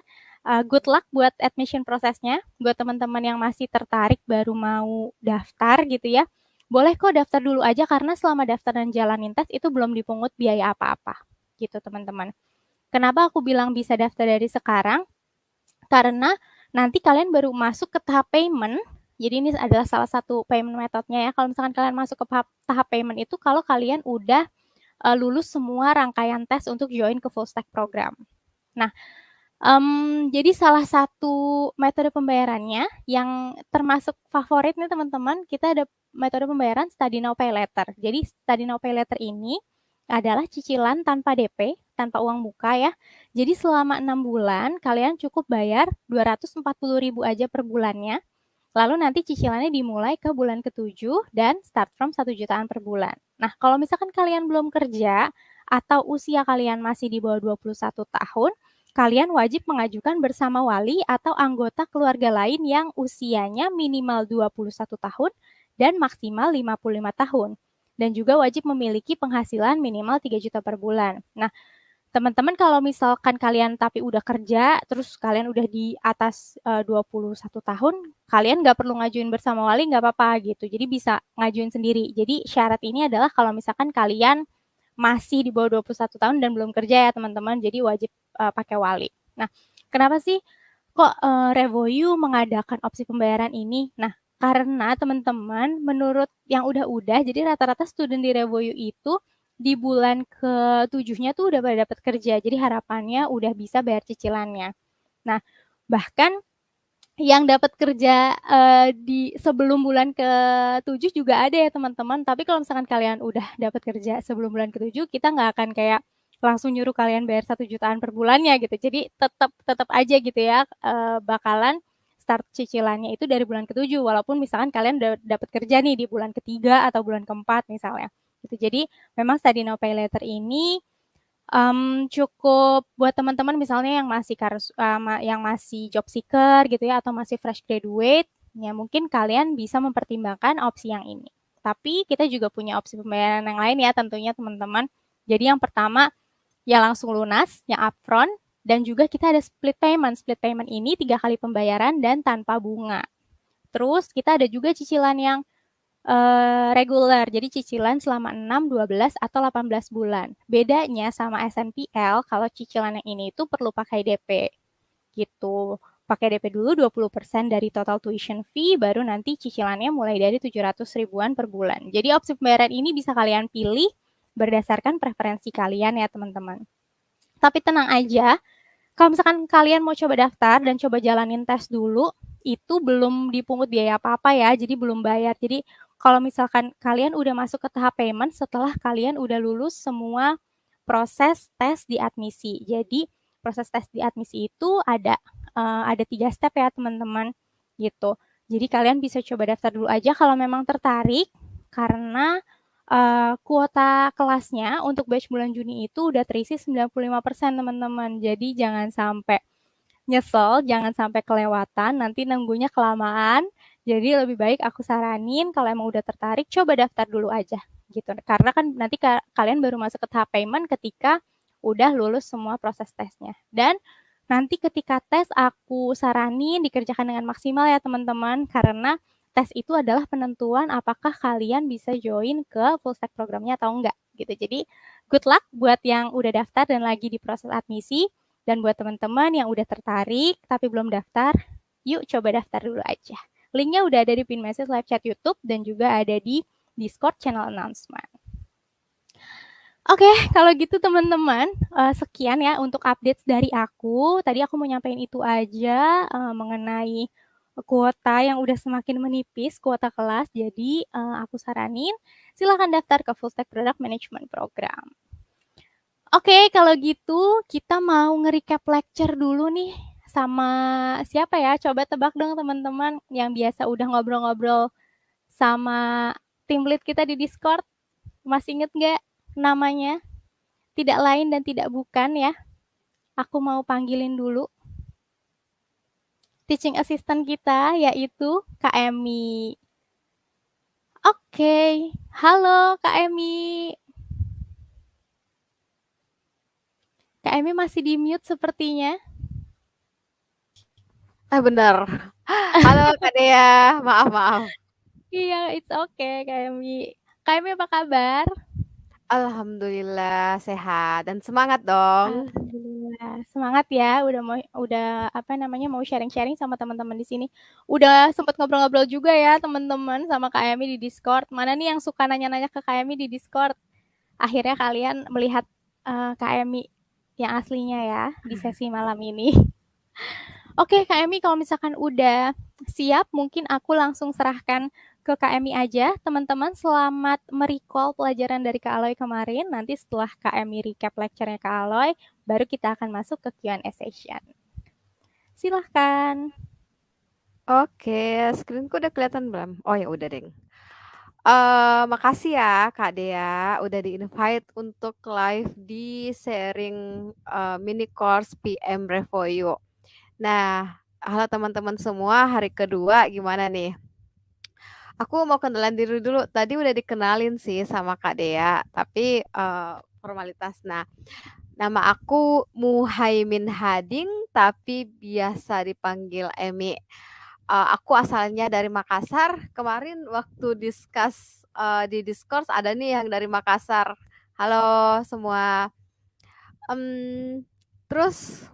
good luck buat admission prosesnya. Buat teman-teman yang masih tertarik baru mau daftar gitu ya, boleh kok daftar dulu aja karena selama daftar dan jalanin tes itu belum dipungut biaya apa-apa gitu teman-teman. Kenapa aku bilang bisa daftar dari sekarang? Karena nanti kalian baru masuk ke tahap payment. Jadi ini adalah salah satu payment metodenya ya. Kalau misalkan kalian masuk ke tahap payment itu kalau kalian udah lulus semua rangkaian tes untuk join ke full stack program. Nah, jadi salah satu metode pembayarannya yang termasuk favorit nih teman-teman, kita ada metode pembayaran Study Now Pay Later. Jadi Study Now Pay Later ini adalah cicilan tanpa DP, tanpa uang muka ya. Jadi selama 6 bulan kalian cukup bayar 240.000 aja per bulannya. Lalu nanti cicilannya dimulai ke bulan ke-7 dan start from 1 jutaan per bulan. Nah, kalau misalkan kalian belum kerja atau usia kalian masih di bawah 21 tahun, kalian wajib mengajukan bersama wali atau anggota keluarga lain yang usianya minimal 21 tahun dan maksimal 55 tahun. Dan juga wajib memiliki penghasilan minimal 3 juta per bulan. Nah, teman-teman kalau misalkan kalian tapi udah kerja, terus kalian udah di atas 21 tahun, kalian nggak perlu ngajuin bersama wali, nggak apa-apa gitu. Jadi bisa ngajuin sendiri. Jadi syarat ini adalah kalau misalkan kalian masih di bawah 21 tahun dan belum kerja ya teman-teman, jadi wajib pakai wali. Nah, kenapa sih kok Revoyu mengadakan opsi pembayaran ini? Nah, karena teman-teman menurut yang udah-udah, jadi rata-rata student di Revoyu itu di bulan ke-7-nya tuh udah pada dapat kerja. Jadi harapannya udah bisa bayar cicilannya. Nah, bahkan yang dapat kerja di sebelum bulan ke-7 juga ada ya teman-teman. Tapi kalau misalkan kalian udah dapat kerja sebelum bulan ke-7, kita nggak akan kayak langsung nyuruh kalian bayar 1 jutaan per bulannya gitu. Jadi tetap aja gitu ya bakalan start cicilannya itu dari bulan ke-7 walaupun misalkan kalian udah dapat kerja nih di bulan ke-3 atau bulan ke-4 misalnya. Gitu. Jadi memang Study Now Pay Later ini cukup buat teman-teman misalnya yang masih job seeker gitu ya atau masih fresh graduate, ya mungkin kalian bisa mempertimbangkan opsi yang ini. Tapi kita juga punya opsi pembayaran yang lain ya tentunya teman-teman. Jadi yang pertama ya langsung lunas, yang upfront, dan juga kita ada split payment. Split payment ini 3 kali pembayaran dan tanpa bunga. Terus kita ada juga cicilan yang reguler, jadi cicilan selama 6, 12, atau 18 bulan. Bedanya sama SNPL, kalau cicilan yang ini itu perlu pakai DP, gitu. pakai DP dulu 20% dari total tuition fee, baru nanti cicilannya mulai dari 700 ribuan per bulan. Jadi opsi pembayaran ini bisa kalian pilih berdasarkan preferensi kalian ya teman-teman. Tapi tenang aja, kalau misalkan kalian mau coba daftar dan coba jalanin tes dulu, itu belum dipungut biaya apa-apa ya, jadi belum bayar. Jadi kalau misalkan kalian udah masuk ke tahap payment setelah kalian udah lulus semua proses tes di admisi. Jadi proses tes di admisi itu ada 3 step ya teman-teman gitu. Jadi kalian bisa coba daftar dulu aja kalau memang tertarik, karena kuota kelasnya untuk batch bulan Juni itu udah terisi 95% teman-teman. Jadi jangan sampai nyesel, jangan sampai kelewatan, nanti nunggunya kelamaan. Jadi lebih baik aku saranin kalau emang udah tertarik, coba daftar dulu aja gitu. Karena kan nanti kalian baru masuk ke tahap payment ketika udah lulus semua proses tesnya. Dan nanti ketika tes aku saranin dikerjakan dengan maksimal ya teman-teman, karena tes itu adalah penentuan apakah kalian bisa join ke full stack programnya atau enggak gitu. Jadi good luck buat yang udah daftar dan lagi di proses admisi. Dan buat teman-teman yang udah tertarik tapi belum daftar, yuk coba daftar dulu aja. Linknya udah ada di pin message live chat YouTube dan juga ada di Discord channel announcement. Oke, kalau gitu teman-teman, sekian ya untuk update dari aku. Tadi aku mau nyampein itu aja mengenai kuota yang udah semakin menipis, kuota kelas. Jadi aku saranin silakan daftar ke Full Stack Product Management Program. Oke, kalau gitu kita mau nge-recap lecture dulu nih sama siapa ya? Coba tebak dong teman-teman yang biasa udah ngobrol-ngobrol sama tim lead kita di Discord. Masih inget nggak namanya? Tidak lain dan tidak bukan ya. Aku mau panggilin dulu teaching assistant kita yaitu Kak Emi. Oke, halo Kak Emi. Kak Emi masih di mute sepertinya. Bener. Halo Kak Dea, maaf. Iya, it's okay Kak Emi. Kak Emi apa kabar? Alhamdulillah sehat dan semangat dong. Alhamdulillah. Semangat ya mau sharing-sharing sama teman-teman di sini. Udah sempat ngobrol-ngobrol juga ya teman-teman sama Kak Emi di Discord. Mana nih yang suka nanya-nanya ke Kak Emi di Discord? Akhirnya kalian melihat Kak Emi yang aslinya ya di sesi malam ini. Oke, Kak Emi kalau misalkan udah siap, mungkin aku langsung serahkan ke Kak Emi aja. Teman-teman selamat merecall pelajaran dari Kak Aloy kemarin. Nanti setelah Kak Emi recap lecture-nya Kak Aloy, baru kita akan masuk ke Q&A session. Silahkan. Oke, screenku udah kelihatan belum? Oh ya udah deng. Makasih ya Kak Dea udah di-invite untuk live di sharing mini course PM Revoyu. Nah, halo teman-teman semua, hari kedua gimana nih? Aku mau kenalan diri dulu. Tadi udah dikenalin sih sama Kak Dea, tapi formalitas. Nah, nama aku Muhaimin Hading, tapi biasa dipanggil Emi. Aku asalnya dari Makassar. Kemarin waktu discuss di Discord ada nih yang dari Makassar. Halo semua. Terus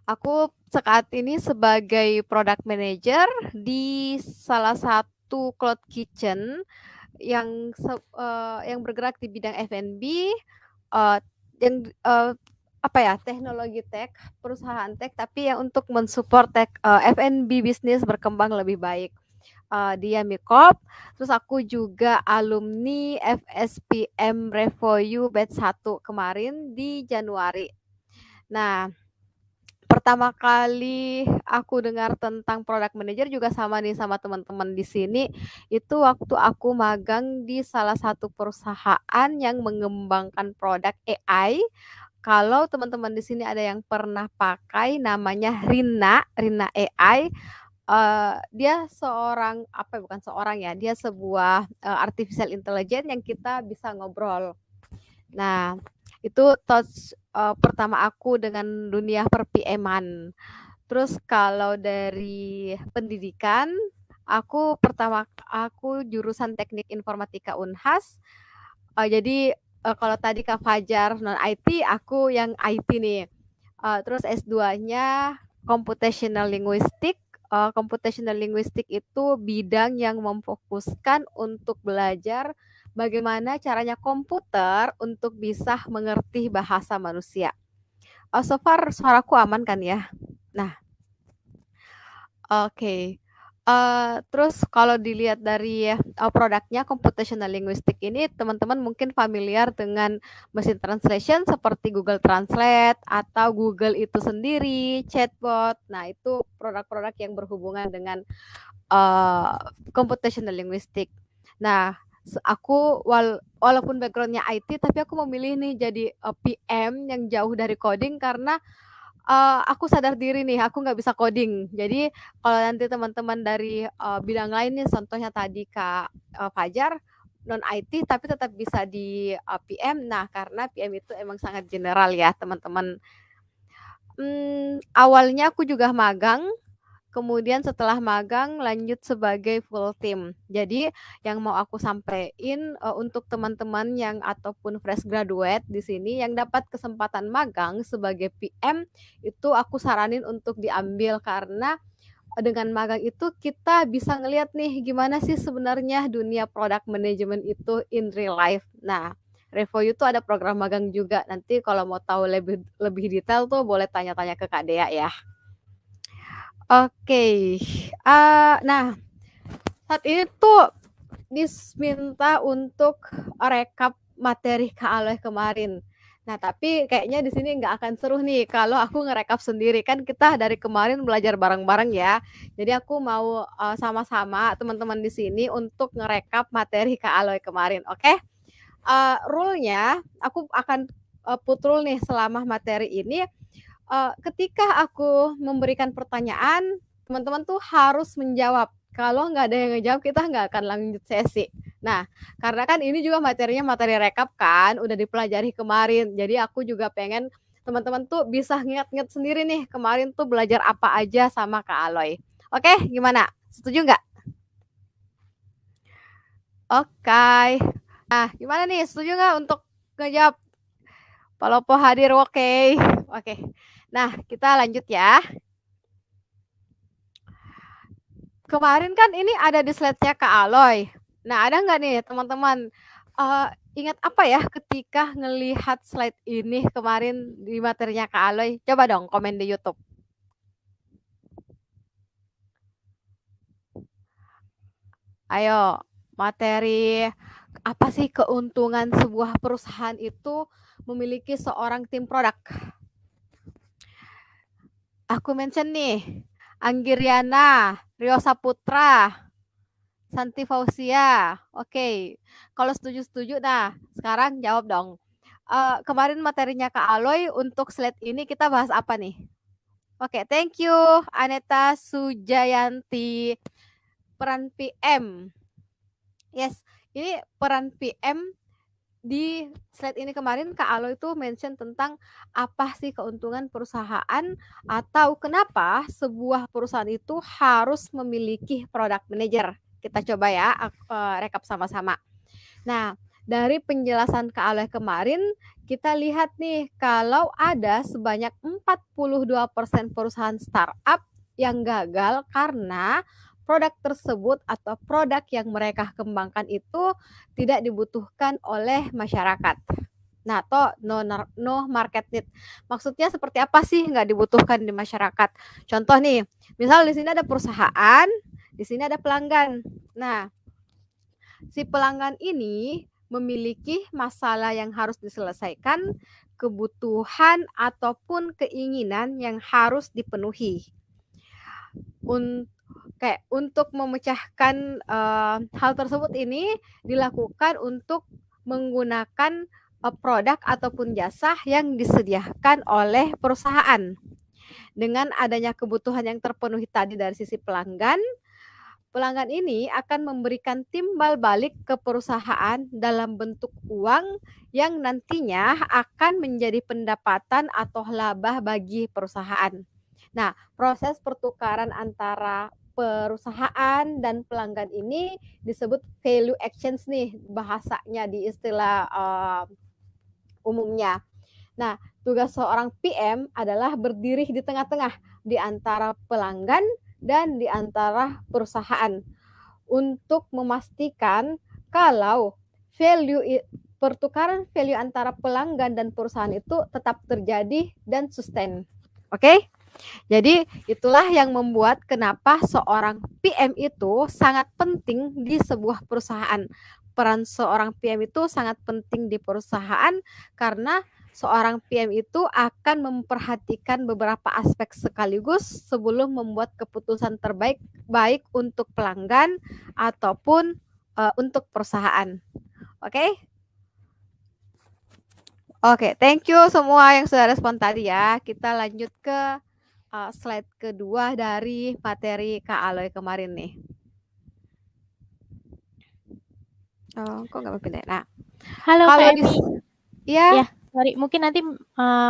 aku saat ini sebagai product manager di salah satu cloud kitchen yang bergerak di bidang F&B, teknologi tech, perusahaan tech, tapi yang untuk mensupport tech F&B bisnis berkembang lebih baik. Di Yummy Corp. Terus aku juga alumni FSPM Revoyu batch 1 kemarin di Januari. Nah, pertama kali aku dengar tentang product manager juga sama nih sama teman-teman di sini, itu waktu aku magang di salah satu perusahaan yang mengembangkan produk AI. Kalau teman-teman di sini ada yang pernah pakai namanya Rina AI, dia dia sebuah artificial intelligence yang kita bisa ngobrol. Nah, itu touch pertama aku dengan dunia per-PM-an. Terus kalau dari pendidikan, aku jurusan Teknik Informatika Unhas. Jadi kalau tadi Kak Fajar non IT, aku yang IT nih. Terus S2-nya computational linguistic. Computational linguistic itu bidang yang memfokuskan untuk belajar bagaimana caranya komputer untuk bisa mengerti bahasa manusia. So far suaraku aman kan ya? Nah, oke. Terus kalau dilihat dari produknya computational linguistic ini, teman-teman mungkin familiar dengan mesin translation seperti Google Translate atau Google itu sendiri, chatbot. Nah, itu produk-produk yang berhubungan dengan computational linguistic. Nah, aku walaupun backgroundnya IT, tapi aku memilih nih jadi PM yang jauh dari coding karena aku sadar diri nih, aku nggak bisa coding. Jadi kalau nanti teman-teman dari bidang lain nih, contohnya tadi Kak Fajar, non IT tapi tetap bisa di PM. Nah, karena PM itu emang sangat general ya teman-teman. Awalnya aku juga magang, kemudian setelah magang lanjut sebagai full team. Jadi yang mau aku sampaikan untuk teman-teman yang ataupun fresh graduate di sini yang dapat kesempatan magang sebagai PM, itu aku saranin untuk diambil karena dengan magang itu kita bisa ngelihat nih gimana sih sebenarnya dunia product management itu in real life. Nah, Revo itu ada program magang juga. Nanti kalau mau tahu lebih detail tuh boleh tanya-tanya ke Kak Dea ya. Oke. Nah, saat ini tuh diminta untuk rekap materi Kak Aloy kemarin. Nah, tapi kayaknya di sini nggak akan seru nih kalau aku ngerekap sendiri. Kan kita dari kemarin belajar bareng-bareng ya. Jadi aku mau sama-sama teman-teman di sini untuk ngerekap materi Kak Aloy kemarin. Oke? Rule-nya aku akan put rule nih selama materi ini. Ketika aku memberikan pertanyaan, teman-teman tuh harus menjawab. Kalau nggak ada yang ngejawab, kita nggak akan lanjut sesi. Nah, karena kan ini juga materinya materi rekap kan, udah dipelajari kemarin. Jadi aku juga pengen teman-teman tuh bisa nginget-nginget sendiri nih, kemarin tuh belajar apa aja sama Kak Aloy. Oke, gimana? Setuju nggak? Oke. Nah, gimana nih? Setuju nggak untuk ngejawab? Palopo hadir, oke. Oke. Nah, kita lanjut ya. Kemarin kan ini ada di slide-nya Kak Aloy. Nah, ada nggak nih teman-teman ingat apa ya ketika ngelihat slide ini kemarin di materinya Kak Aloy? Coba dong komen di YouTube. Ayo, materi apa sih keuntungan sebuah perusahaan itu memiliki seorang tim produk? Aku mention nih, Anggiriana, Rio Saputra, Santi Fausia. Oke, kalau setuju-setuju, nah sekarang jawab dong. Kemarin materinya Kak Aloy untuk slide ini kita bahas apa nih? Oke, thank you Aneta Sujayanti. Peran PM. Yes, ini peran PM di slide ini kemarin Kak Aloy itu mention tentang apa sih keuntungan perusahaan atau kenapa sebuah perusahaan itu harus memiliki product manager. Kita coba ya rekap sama-sama. Nah, dari penjelasan Kak Aloy kemarin kita lihat nih kalau ada sebanyak 42% perusahaan startup yang gagal karena produk tersebut atau produk yang mereka kembangkan itu tidak dibutuhkan oleh masyarakat. Nah, toh no market need. Maksudnya seperti apa sih nggak dibutuhkan di masyarakat? Contoh nih, misal di sini ada perusahaan, di sini ada pelanggan. Nah, si pelanggan ini memiliki masalah yang harus diselesaikan, kebutuhan ataupun keinginan yang harus dipenuhi. Untuk memecahkan hal tersebut ini dilakukan untuk menggunakan produk ataupun jasa yang disediakan oleh perusahaan. Dengan adanya kebutuhan yang terpenuhi tadi dari sisi pelanggan, pelanggan ini akan memberikan timbal balik ke perusahaan dalam bentuk uang yang nantinya akan menjadi pendapatan atau laba bagi perusahaan. Nah, proses pertukaran antara perusahaan dan pelanggan ini disebut value exchange nih bahasanya di istilah umumnya. Nah, tugas seorang PM adalah berdiri di tengah-tengah di antara pelanggan dan di antara perusahaan untuk memastikan kalau pertukaran value antara pelanggan dan perusahaan itu tetap terjadi dan sustain. Oke? Jadi itulah yang membuat kenapa seorang PM itu sangat penting di sebuah perusahaan. Peran seorang PM itu sangat penting di perusahaan karena seorang PM itu akan memperhatikan beberapa aspek sekaligus sebelum membuat keputusan terbaik baik untuk pelanggan ataupun untuk perusahaan. Oke? Oke, thank you semua yang sudah respon tadi ya. Kita lanjut ke slide kedua dari materi Kak Aloy kemarin nih. Oh, kok nggak pindah? Nah, Halo kalau Kak di Emi. ya, Ya, sorry, mungkin nanti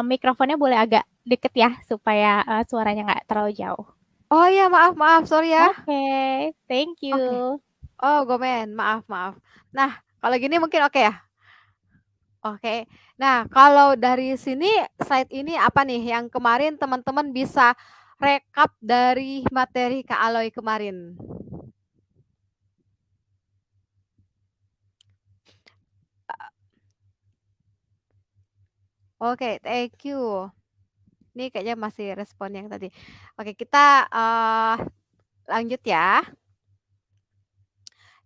mikrofonnya boleh agak deket ya supaya suaranya nggak terlalu jauh. oh ya maaf, sorry ya. Oke, thank you. Oh, Gomen, maaf. Nah, kalau gini mungkin oke ya. Oke. Nah, kalau dari sini slide ini apa nih yang kemarin teman-teman bisa rekap dari materi Kak Aloy kemarin? Oke, thank you. Ini kayaknya masih respon yang tadi. Oke, kita lanjut ya.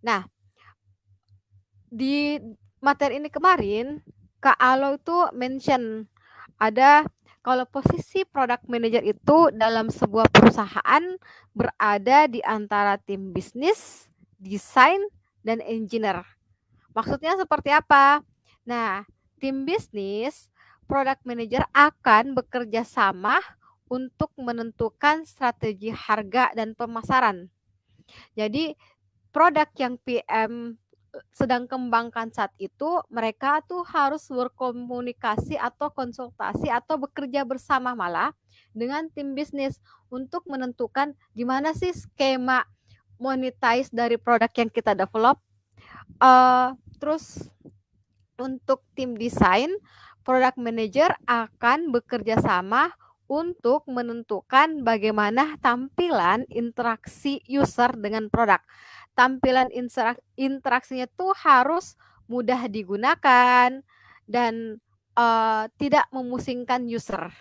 Nah, di materi ini kemarin Kak Alo itu mention ada kalau posisi product manager itu dalam sebuah perusahaan berada di antara tim bisnis, desain, dan engineer. Maksudnya seperti apa? Nah, tim bisnis, product manager akan bekerja sama untuk menentukan strategi harga dan pemasaran. Jadi, produk yang PM sedang kembangkan saat itu, mereka tuh harus berkomunikasi atau konsultasi atau bekerja bersama malah dengan tim bisnis untuk menentukan gimana sih skema monetize dari produk yang kita develop. Terus untuk tim desain, product manager akan bekerja sama untuk menentukan bagaimana tampilan interaksi user dengan produk. Tampilan interaksinya tuh harus mudah digunakan dan tidak memusingkan user.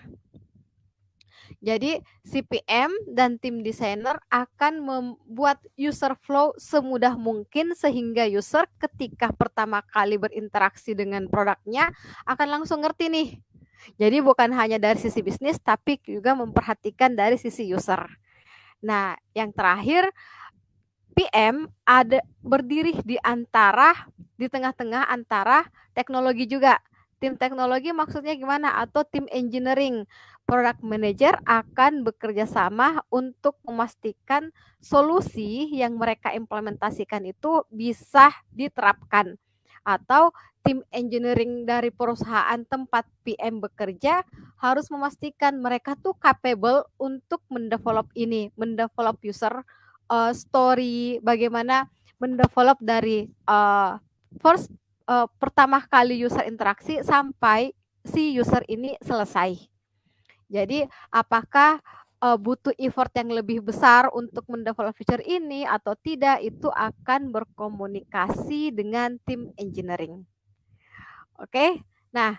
Jadi CPM dan tim desainer akan membuat user flow semudah mungkin sehingga user ketika pertama kali berinteraksi dengan produknya akan langsung ngerti nih. Jadi bukan hanya dari sisi bisnis tapi juga memperhatikan dari sisi user. Nah, yang terakhir PM ada berdiri di tengah-tengah antara teknologi juga. Tim teknologi maksudnya gimana? Atau tim engineering. Product manager akan bekerja sama untuk memastikan solusi yang mereka implementasikan itu bisa diterapkan. Atau tim engineering dari perusahaan tempat PM bekerja harus memastikan mereka tuh capable untuk mendevelop user story, bagaimana mendevelop dari pertama kali user interaksi sampai si user ini selesai. Jadi apakah butuh effort yang lebih besar untuk mendevelop feature ini atau tidak, itu akan berkomunikasi dengan tim engineering. Oke, nah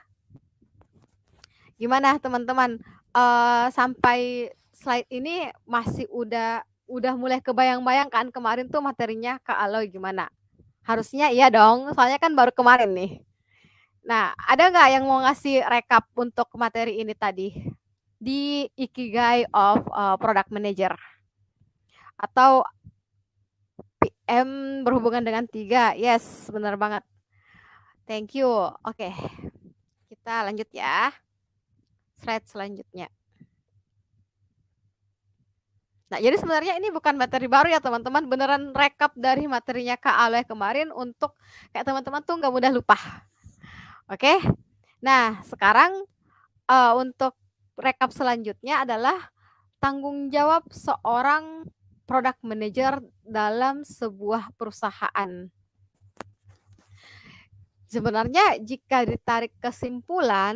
gimana teman-teman? Sampai slide ini masih udah mulai kebayang-bayang kan kemarin tuh materinya Kak Aloy gimana? Harusnya iya dong, soalnya kan baru kemarin nih. Nah, ada nggak yang mau ngasih rekap untuk materi ini tadi? Di Ikigai of Product Manager. Atau PM berhubungan dengan 3. Yes, benar banget. Thank you. Oke, kita lanjut ya. Slide selanjutnya. Nah, jadi sebenarnya ini bukan materi baru ya teman-teman, beneran rekap dari materinya Kak Aloy kemarin untuk kayak teman-teman tuh nggak mudah lupa. Oke, nah sekarang untuk rekap selanjutnya adalah tanggung jawab seorang product manager dalam sebuah perusahaan. Sebenarnya jika ditarik kesimpulan,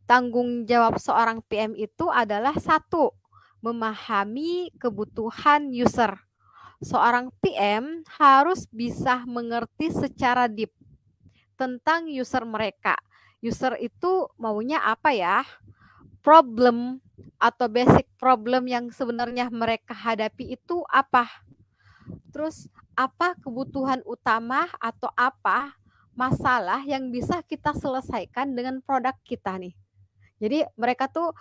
tanggung jawab seorang PM itu adalah satu, memahami kebutuhan user. Seorang PM harus bisa mengerti secara deep tentang user mereka. User itu maunya apa ya? Problem atau basic problem yang sebenarnya mereka hadapi itu apa? Terus apa kebutuhan utama atau apa masalah yang bisa kita selesaikan dengan produk kita nih. Jadi mereka tuh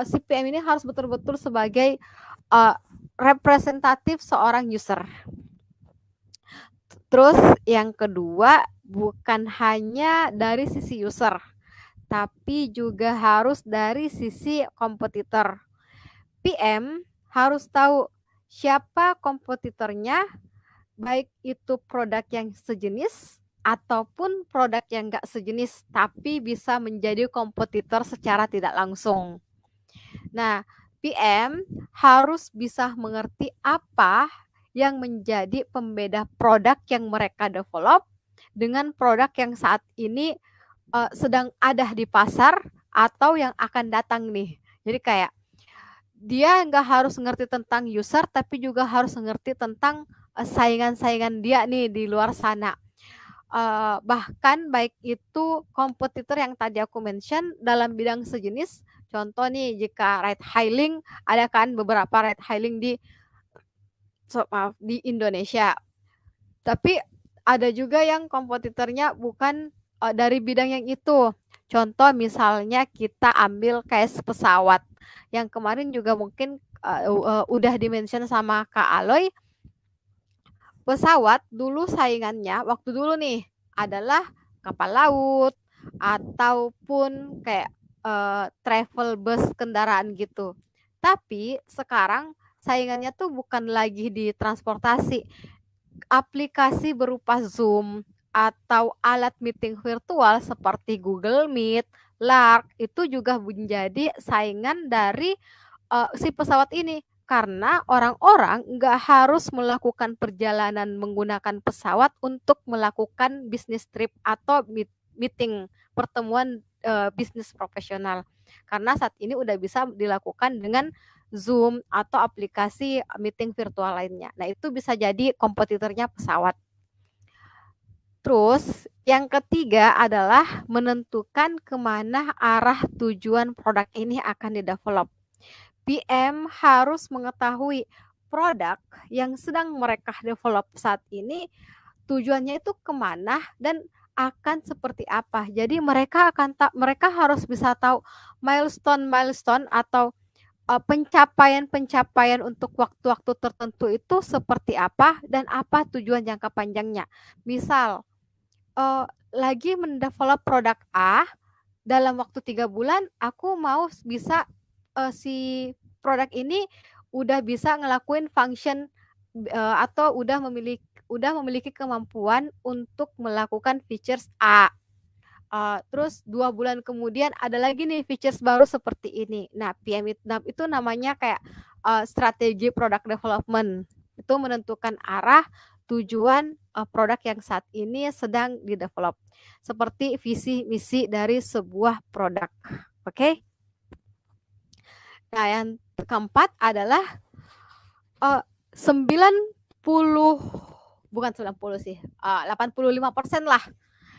si PM ini harus betul-betul sebagai representatif seorang user. Terus yang kedua, bukan hanya dari sisi user, tapi juga harus dari sisi kompetitor. PM harus tahu siapa kompetitornya, baik itu produk yang sejenis ataupun produk yang nggak sejenis, tapi bisa menjadi kompetitor secara tidak langsung. Nah, PM harus bisa mengerti apa yang menjadi pembeda produk yang mereka develop dengan produk yang saat ini sedang ada di pasar atau yang akan datang nih. Jadi kayak dia nggak harus ngerti tentang user, tapi juga harus ngerti tentang saingan-saingan dia nih di luar sana. Bahkan baik itu kompetitor yang tadi aku mention dalam bidang sejenis. Contoh nih, jika ride hailing, ada kan beberapa ride hailing di Indonesia. Tapi ada juga yang kompetitornya bukan dari bidang yang itu. Contoh misalnya kita ambil case pesawat. Yang kemarin juga mungkin udah dimention sama Kak Aloy. Pesawat dulu saingannya waktu dulu nih adalah kapal laut ataupun kayak travel bus kendaraan gitu. Tapi sekarang saingannya tuh bukan lagi di transportasi. Aplikasi berupa Zoom atau alat meeting virtual seperti Google Meet, Lark itu juga menjadi saingan dari si pesawat ini. Karena orang-orang nggak harus melakukan perjalanan menggunakan pesawat untuk melakukan bisnis trip atau meeting, pertemuan bisnis profesional. Karena saat ini udah bisa dilakukan dengan Zoom atau aplikasi meeting virtual lainnya. Nah, itu bisa jadi kompetitornya pesawat. Terus, yang ketiga adalah menentukan kemana arah tujuan produk ini akan didevelop. PM harus mengetahui produk yang sedang mereka develop saat ini tujuannya itu kemana dan akan seperti apa. Jadi mereka harus bisa tahu milestone atau pencapaian untuk waktu-waktu tertentu itu seperti apa dan apa tujuan jangka panjangnya. Misal lagi mendevelop produk A, dalam waktu 3 bulan aku mau bisa si produk ini udah bisa ngelakuin function atau udah memiliki kemampuan untuk melakukan features A. Terus 2 bulan kemudian ada lagi nih features baru seperti ini. Nah, PM itu namanya kayak strategi product development. Itu menentukan arah tujuan produk yang saat ini sedang didevelop. Seperti visi misi dari sebuah produk. Oke? Nah, yang keempat adalah 85% lah.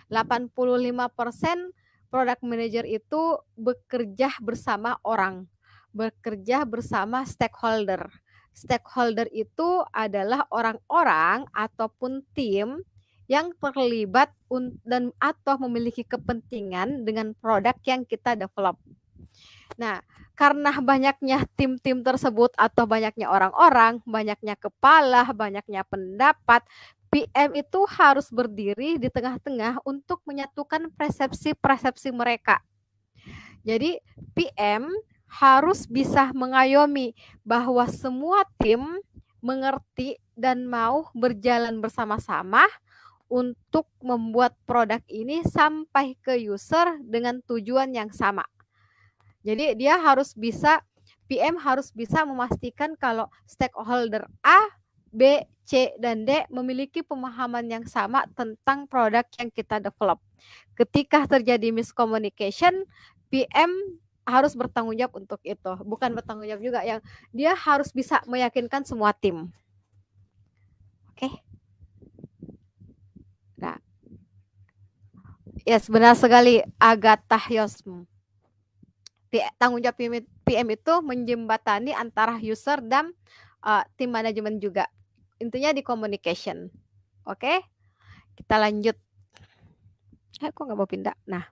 85% product manager itu bekerja bersama orang, bekerja bersama stakeholder. Stakeholder itu adalah orang-orang ataupun tim yang terlibat dan atau memiliki kepentingan dengan produk yang kita develop. Nah, karena banyaknya tim-tim tersebut atau banyaknya orang-orang, banyaknya kepala, banyaknya pendapat, PM itu harus berdiri di tengah-tengah untuk menyatukan persepsi-persepsi mereka. Jadi, PM harus bisa mengayomi bahwa semua tim mengerti dan mau berjalan bersama-sama untuk membuat produk ini sampai ke user dengan tujuan yang sama. Jadi PM harus bisa memastikan kalau stakeholder A, B, C, dan D memiliki pemahaman yang sama tentang produk yang kita develop. Ketika terjadi miscommunication, PM harus bertanggung jawab untuk itu. Bukan bertanggung jawab juga, yang dia harus bisa meyakinkan semua tim. Oke. Nah, yes, benar sekali Agatha Yosm. Tanggung jawab PM itu menjembatani antara user dan tim manajemen juga. Intinya di communication. Oke, kita lanjut. Kok nggak mau pindah? Nah,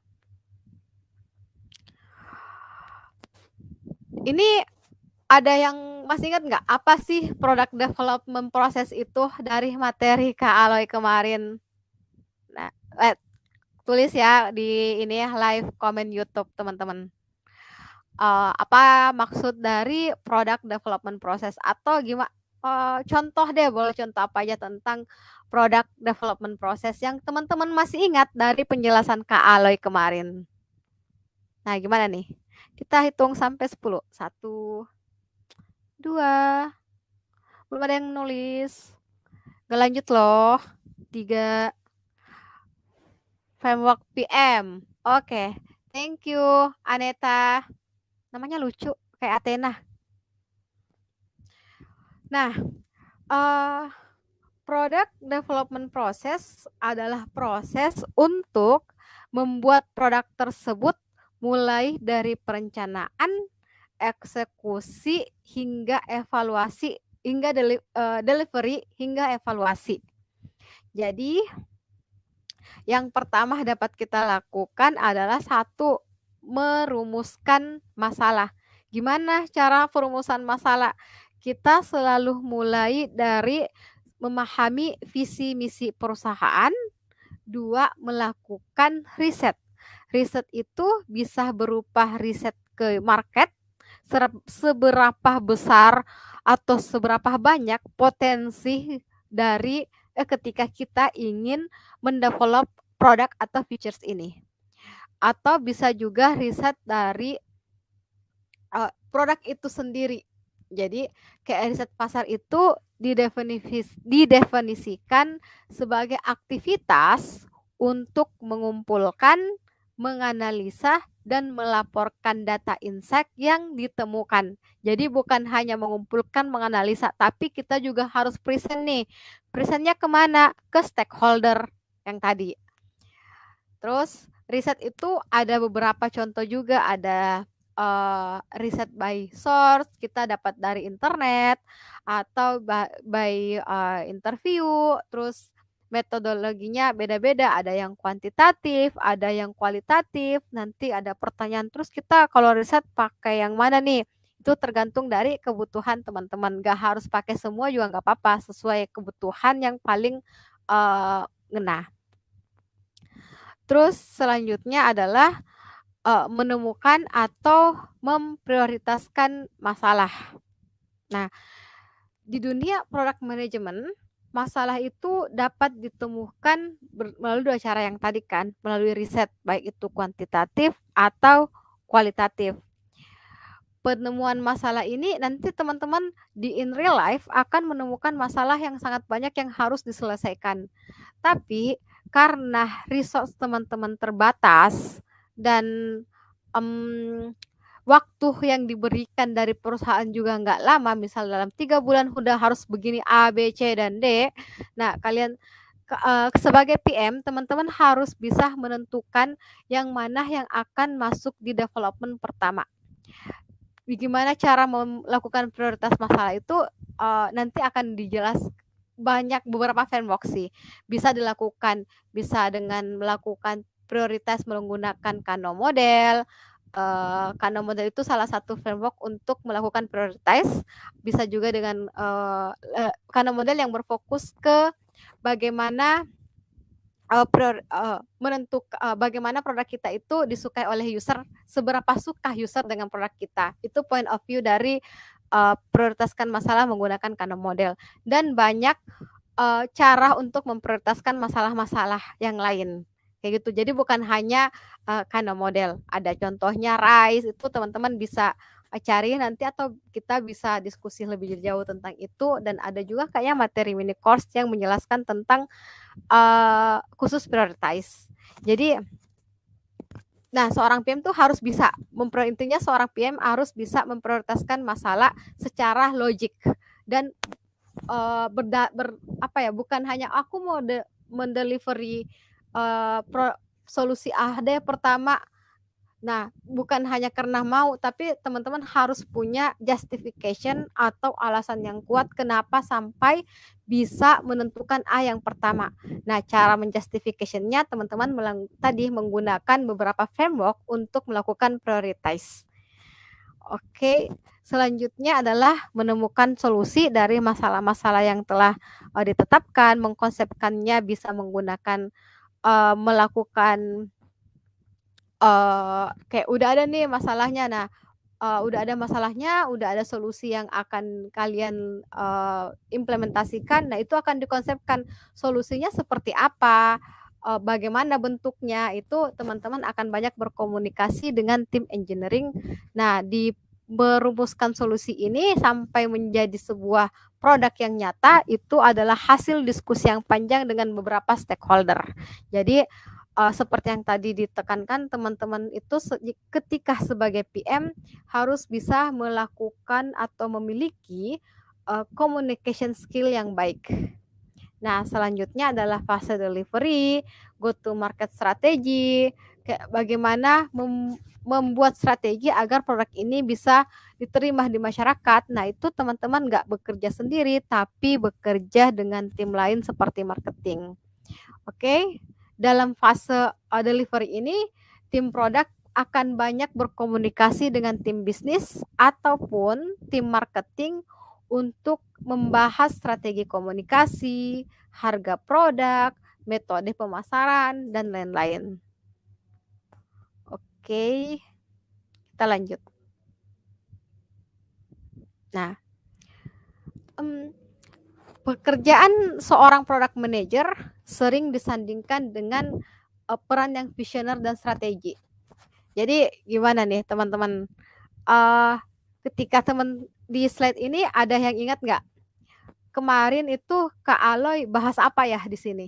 ini ada yang masih ingat nggak apa sih product development proses itu dari materi Kak Aloy kemarin? Nah, tulis ya di ini ya, live comment YouTube teman-teman. Apa maksud dari product development process, atau gimana? Contoh deh, boleh contoh apa aja tentang product development process yang teman-teman masih ingat dari penjelasan Kak Aloy kemarin. Nah, gimana nih? Kita hitung sampai 10. 1, 2. Belum ada yang nulis. Gak lanjut loh. 3. Framework PM. Oke. Thank you, Aneta. Namanya lucu, kayak Athena. Nah, product development process adalah proses untuk membuat produk tersebut mulai dari perencanaan, eksekusi, hingga evaluasi, hingga delivery, hingga evaluasi. Jadi, yang pertama dapat kita lakukan adalah 1, merumuskan masalah. Gimana cara perumusan masalah? Kita selalu mulai dari memahami visi misi perusahaan. 2, melakukan riset. Riset itu bisa berupa riset ke market, seberapa besar atau seberapa banyak potensi dari ketika kita ingin mendevelop produk atau features ini. Atau bisa juga riset dari produk itu sendiri. Jadi kayak riset pasar itu didefinisikan sebagai aktivitas untuk mengumpulkan, menganalisa, dan melaporkan data insight yang ditemukan. Jadi bukan hanya mengumpulkan, menganalisa, tapi kita juga harus present nih. Presentnya kemana? Ke stakeholder yang tadi. Terus riset itu ada beberapa contoh juga, ada riset by source, kita dapat dari internet, atau by interview. Terus metodologinya beda-beda, ada yang kuantitatif, ada yang kualitatif, nanti ada pertanyaan. Terus kita kalau riset pakai yang mana nih? Itu tergantung dari kebutuhan teman-teman. Gak harus pakai semua juga gak apa-apa, sesuai kebutuhan yang paling ngena. Terus selanjutnya adalah menemukan atau memprioritaskan masalah. Nah, di dunia product management, masalah itu dapat ditemukan melalui 2 cara yang tadi kan, melalui riset, baik itu kuantitatif atau kualitatif. Penemuan masalah ini nanti teman-teman di in real life akan menemukan masalah yang sangat banyak yang harus diselesaikan. Tapi karena resource teman-teman terbatas dan waktu yang diberikan dari perusahaan juga nggak lama, misal dalam 3 bulan udah harus begini A, B, C, dan D. Nah, kalian sebagai PM, teman-teman harus bisa menentukan yang mana yang akan masuk di development pertama. Gimana cara melakukan prioritas masalah itu nanti akan dijelaskan. Banyak beberapa framework sih bisa dilakukan, bisa dengan melakukan prioritas menggunakan Kano model. Kano model itu salah satu framework untuk melakukan prioritas. Bisa juga dengan Kano model yang berfokus ke bagaimana bagaimana produk kita itu disukai oleh user, seberapa suka user dengan produk kita. Itu point of view dari prioritaskan masalah menggunakan Kano model. Dan banyak cara untuk memprioritaskan masalah-masalah yang lain. Kayak gitu. Jadi bukan hanya Kano model. Ada contohnya RISE, itu teman-teman bisa cari nanti, atau kita bisa diskusi lebih jauh tentang itu. Dan ada juga kayak materi mini course yang menjelaskan tentang khusus prioritize. Jadi Nah, seorang PM tuh harus bisa intinya seorang PM harus bisa memprioritaskan masalah secara logik dan bukan hanya aku mau mendelivery solusi A deh pertama. Nah, bukan hanya karena mau, tapi teman-teman harus punya justification atau alasan yang kuat kenapa sampai bisa menentukan A yang pertama. Nah, cara menjustification-nya teman-teman tadi menggunakan beberapa framework untuk melakukan prioritize. Oke, selanjutnya adalah menemukan solusi dari masalah-masalah yang telah ditetapkan, mengkonsepkannya bisa menggunakan melakukan kayak udah ada nih masalahnya. Nah, udah ada masalahnya, udah ada solusi yang akan kalian implementasikan. Nah, itu akan dikonsepkan solusinya seperti apa, bagaimana bentuknya. Itu teman-teman akan banyak berkomunikasi dengan tim engineering. Nah, di merumuskan solusi ini sampai menjadi sebuah produk yang nyata itu adalah hasil diskusi yang panjang dengan beberapa stakeholder. Jadi seperti yang tadi ditekankan teman-teman itu ketika sebagai PM harus bisa melakukan atau memiliki communication skill yang baik. Nah, selanjutnya adalah fase delivery, go to market strategi, kayak bagaimana membuat strategi agar produk ini bisa diterima di masyarakat. Nah, itu teman-teman nggak bekerja sendiri, tapi bekerja dengan tim lain seperti marketing. Oke, dalam fase delivery ini, tim produk akan banyak berkomunikasi dengan tim bisnis ataupun tim marketing untuk membahas strategi komunikasi, harga produk, metode pemasaran, dan lain-lain. Oke, kita lanjut. Nah, pekerjaan seorang product manager sering disandingkan dengan peran yang visioner dan strategi. Jadi gimana nih teman-teman? Ketika teman di slide ini ada yang ingat nggak? Kemarin itu Kak Aloy bahas apa ya di sini?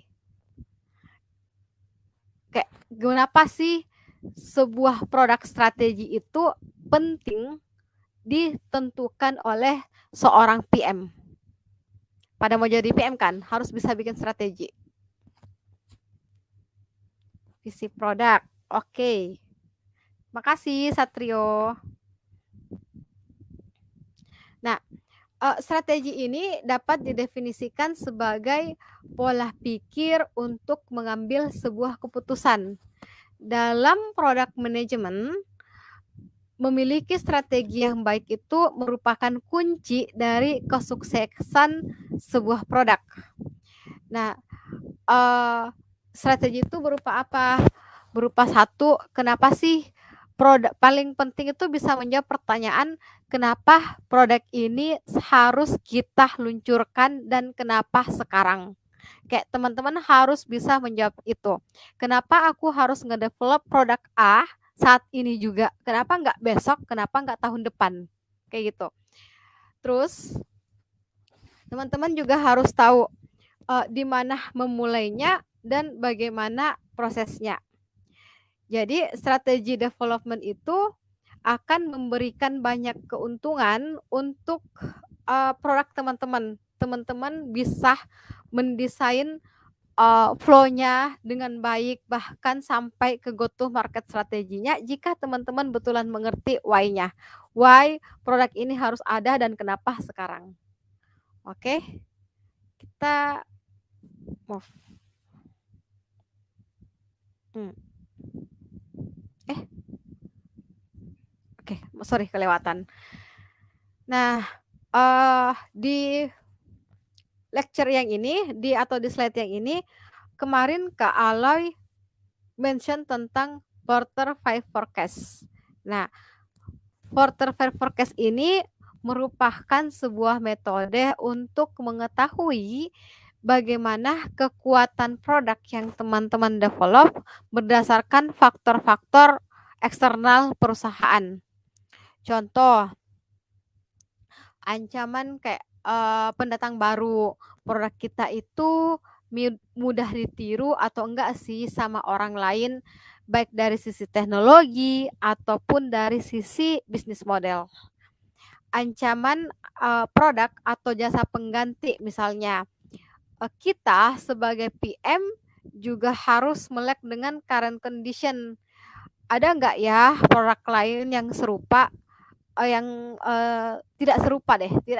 Kayak kenapa sih sebuah produk strategi itu penting ditentukan oleh seorang PM? Pada mau jadi PM kan harus bisa bikin strategi. Visi produk. Oke. Makasih Satrio. Nah, strategi ini dapat didefinisikan sebagai pola pikir untuk mengambil sebuah keputusan. Dalam product management, memiliki strategi yang baik itu merupakan kunci dari kesuksesan sebuah produk. Nah, strategi itu berupa apa? Berupa satu, kenapa sih produk paling penting itu bisa menjawab pertanyaan kenapa produk ini harus kita luncurkan dan kenapa sekarang. Kayak teman-teman harus bisa menjawab itu. Kenapa aku harus ngedevelop produk A saat ini juga? Kenapa nggak besok? Kenapa nggak tahun depan? Kayak gitu. Terus teman-teman juga harus tahu di mana memulainya dan bagaimana prosesnya. Jadi strategi development itu akan memberikan banyak keuntungan untuk produk teman-teman. Teman-teman bisa mendesain flow-nya dengan baik, bahkan sampai ke go-to market strateginya jika teman-teman betulan mengerti why-nya. Why produk ini harus ada dan kenapa sekarang. Oke, kita move. Oke, sorry kelewatan. Nah, di lecture yang ini, di slide yang ini, kemarin Kak Aloy mention tentang quarter 5 forecast. Nah, quarter 5 forecast ini merupakan sebuah metode untuk mengetahui bagaimana kekuatan produk yang teman-teman develop berdasarkan faktor-faktor eksternal perusahaan. Contoh, ancaman kayak pendatang baru, produk kita itu mudah ditiru atau enggak sih sama orang lain, baik dari sisi teknologi ataupun dari sisi bisnis model. Ancaman produk atau jasa pengganti misalnya, kita sebagai PM juga harus melek dengan current condition. Ada nggak ya produk lain yang serupa, yang tidak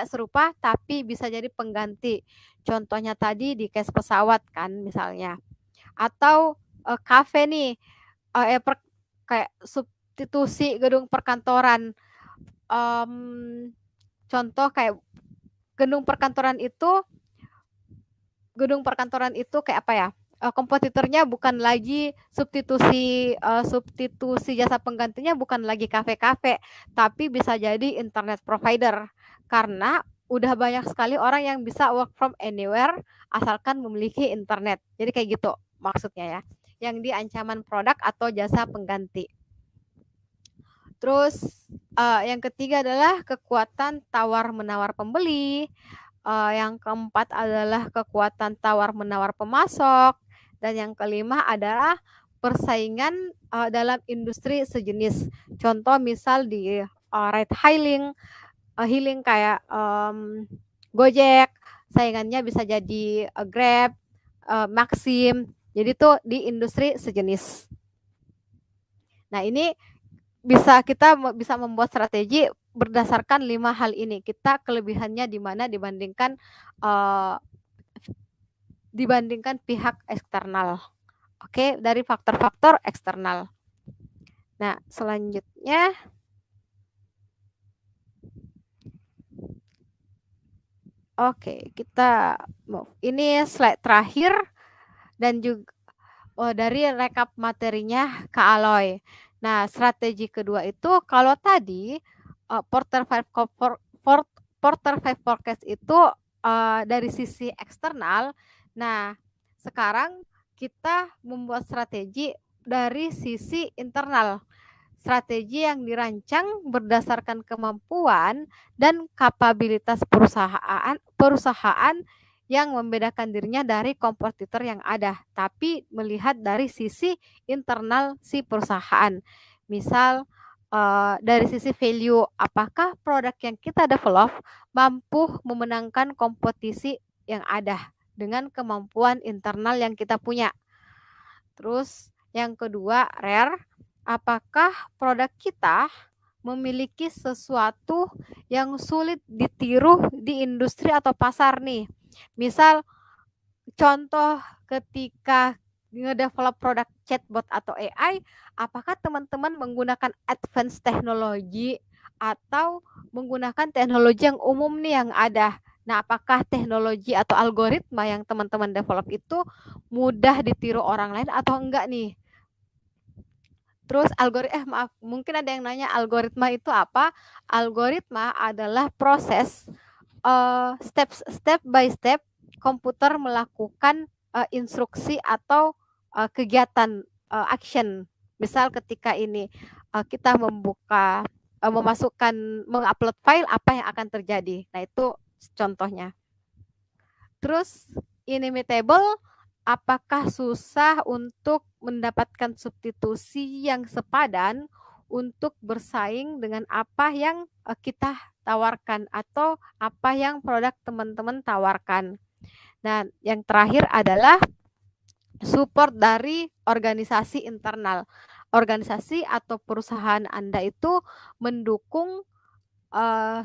serupa tapi bisa jadi pengganti. Contohnya tadi di case pesawat kan misalnya. Atau kafe nih, kayak substitusi gedung perkantoran. Contoh kayak gedung perkantoran itu kayak apa ya? Kompetitornya bukan lagi substitusi jasa penggantinya bukan lagi kafe-kafe, tapi bisa jadi internet provider. Karena udah banyak sekali orang yang bisa work from anywhere asalkan memiliki internet. Jadi kayak gitu maksudnya ya. Yang di ancaman produk atau jasa pengganti. Terus yang ketiga adalah kekuatan tawar-menawar pembeli. Yang keempat adalah kekuatan tawar-menawar pemasok. Dan yang kelima adalah persaingan dalam industri sejenis. Contoh misal di ride hailing kayak Gojek, saingannya bisa jadi Grab, Maxim. Jadi itu di industri sejenis. Nah, ini kita bisa membuat strategi berdasarkan 5 hal ini. Kita kelebihannya di mana dibandingkan pihak eksternal. Oke, dari faktor-faktor eksternal. Nah, selanjutnya kita ini slide terakhir dan juga dari rekap materinya Kak Aloy. Nah, strategi kedua itu kalau tadi Porter 5 forecast itu dari sisi eksternal. Nah, sekarang kita membuat strategi dari sisi internal. Strategi yang dirancang berdasarkan kemampuan dan kapabilitas perusahaan yang membedakan dirinya dari kompetitor yang ada, tapi melihat dari sisi internal si perusahaan. Misal dari sisi value, apakah produk yang kita develop mampu memenangkan kompetisi yang ada dengan kemampuan internal yang kita punya. Terus yang kedua, rare, apakah produk kita memiliki sesuatu yang sulit ditiru di industri atau pasar nih. Misal contoh ketika ngedevelop produk chatbot atau AI, apakah teman-teman menggunakan advance teknologi atau menggunakan teknologi yang umum nih yang ada. Nah, apakah teknologi atau algoritma yang teman-teman develop itu mudah ditiru orang lain atau enggak nih? Terus mungkin ada yang nanya algoritma itu apa? Algoritma adalah proses step by step komputer melakukan instruksi atau kegiatan action. Misal ketika ini kita mengupload file, apa yang akan terjadi? Nah, itu contohnya. Terus inimitable, apakah susah untuk mendapatkan substitusi yang sepadan untuk bersaing dengan apa yang kita tawarkan atau apa yang produk teman-teman tawarkan. Nah, yang terakhir adalah support dari organisasi internal. Organisasi atau perusahaan Anda itu mendukung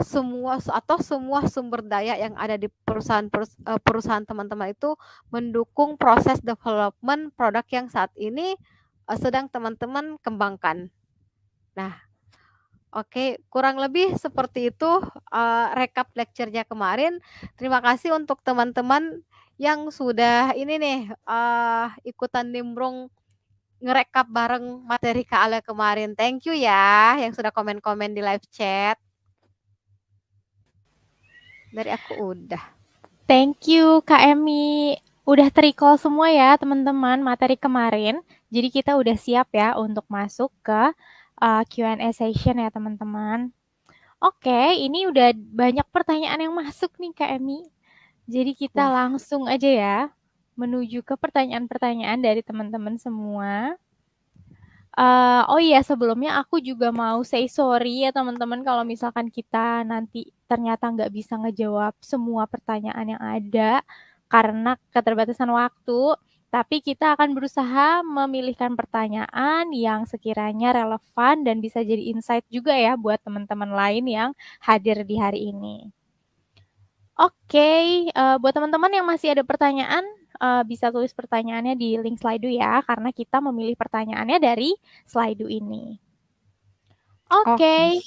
semua sumber daya yang ada di perusahaan teman-teman itu mendukung proses development produk yang saat ini sedang teman-teman kembangkan. Nah, kurang lebih seperti itu rekap lecture-nya kemarin. Terima kasih untuk teman-teman yang sudah ini nih ikutan nimbrung ngerekap bareng materi Kak Ale kemarin. Thank you ya yang sudah komen-komen di live chat. Dari aku udah. Thank you Kak Emi. Udah terrecall semua ya teman-teman materi kemarin. Jadi kita udah siap ya untuk masuk ke Q&A session ya teman-teman. Oke, ini udah banyak pertanyaan yang masuk nih Kak Emi. Jadi kita langsung aja ya menuju ke pertanyaan-pertanyaan dari teman-teman semua. Oh iya, sebelumnya aku juga mau say sorry ya teman-teman kalau misalkan kita nanti ternyata nggak bisa ngejawab semua pertanyaan yang ada karena keterbatasan waktu. Tapi kita akan berusaha memilihkan pertanyaan yang sekiranya relevan dan bisa jadi insight juga ya buat teman-teman lain yang hadir di hari ini. Oke, buat teman-teman yang masih ada pertanyaan, bisa tulis pertanyaannya di link Slido ya, karena kita memilih pertanyaannya dari Slido ini. Oke,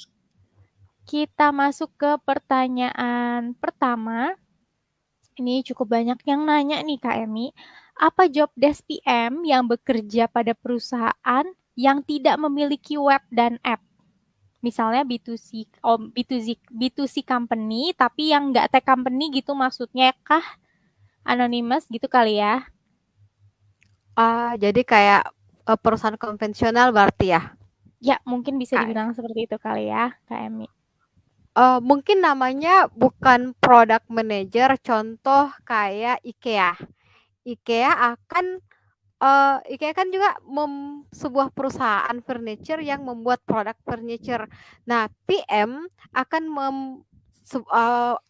kita masuk ke pertanyaan pertama. Ini cukup banyak yang nanya nih Kak Emi. Apa job desk PM yang bekerja pada perusahaan yang tidak memiliki web dan app? Misalnya B2C, B2C company, tapi yang nggak tech company gitu maksudnya kah? Anonymous gitu kali ya? Jadi kayak perusahaan konvensional berarti ya? Ya, mungkin bisa Kayak dibilang seperti itu kali ya, Kak Emi. mungkin namanya bukan product manager, contoh kayak IKEA. IKEA kan juga sebuah perusahaan furniture yang membuat produk furniture. Nah, PM akan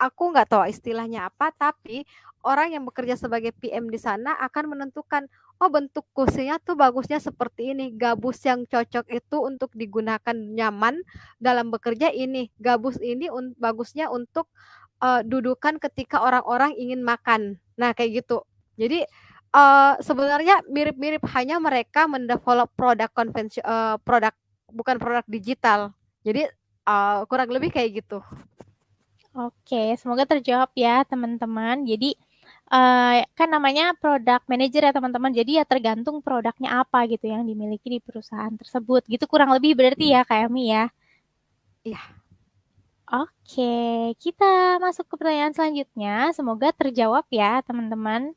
aku nggak tahu istilahnya apa, tapi orang yang bekerja sebagai PM di sana akan menentukan, oh bentuk kursinya tuh bagusnya seperti ini, gabus yang cocok itu untuk digunakan nyaman dalam bekerja ini, gabus ini bagusnya untuk dudukan ketika orang-orang ingin makan. Nah, kayak gitu. Jadi sebenarnya mirip-mirip, hanya mereka mendevelop produk bukan produk digital. Jadi kurang lebih kayak gitu. Oke, semoga terjawab ya teman-teman. Jadi kan namanya product manager ya teman-teman. Jadi ya tergantung produknya apa gitu yang dimiliki di perusahaan tersebut. Gitu kurang lebih berarti ya Kak Emi ya. Iya. Oke, kita masuk ke pertanyaan selanjutnya. Semoga terjawab ya teman-teman.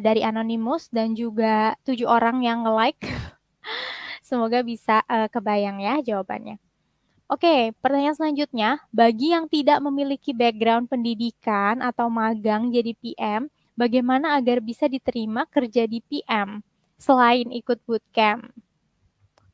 Dari Anonymous dan juga 7 orang yang nge-like. Semoga bisa kebayang ya jawabannya. Oke, pertanyaan selanjutnya, bagi yang tidak memiliki background pendidikan atau magang jadi PM, bagaimana agar bisa diterima kerja di PM selain ikut bootcamp?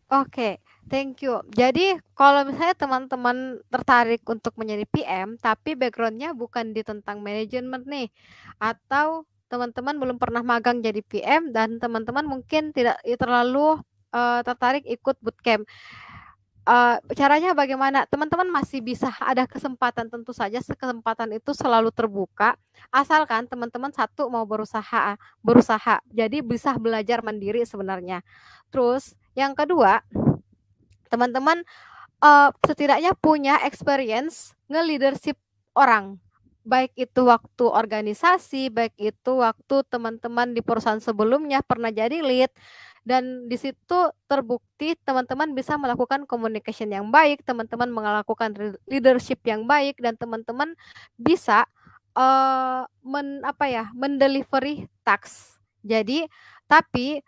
Oke, thank you. Jadi kalau misalnya teman-teman tertarik untuk menjadi PM, tapi backgroundnya bukan di tentang manajemen nih, atau teman-teman belum pernah magang jadi PM dan teman-teman mungkin tidak terlalu tertarik ikut bootcamp. Caranya bagaimana? Teman-teman masih bisa ada kesempatan, tentu saja kesempatan itu selalu terbuka, asalkan teman-teman satu mau berusaha, jadi bisa belajar mandiri sebenarnya. Terus yang kedua, teman-teman setidaknya punya experience nge-leadership orang. Baik itu waktu organisasi, baik itu waktu teman-teman di perusahaan sebelumnya pernah jadi lead, dan di situ terbukti teman-teman bisa melakukan communication yang baik, teman-teman melakukan leadership yang baik, dan teman-teman bisa mendelivery task. Jadi, tapi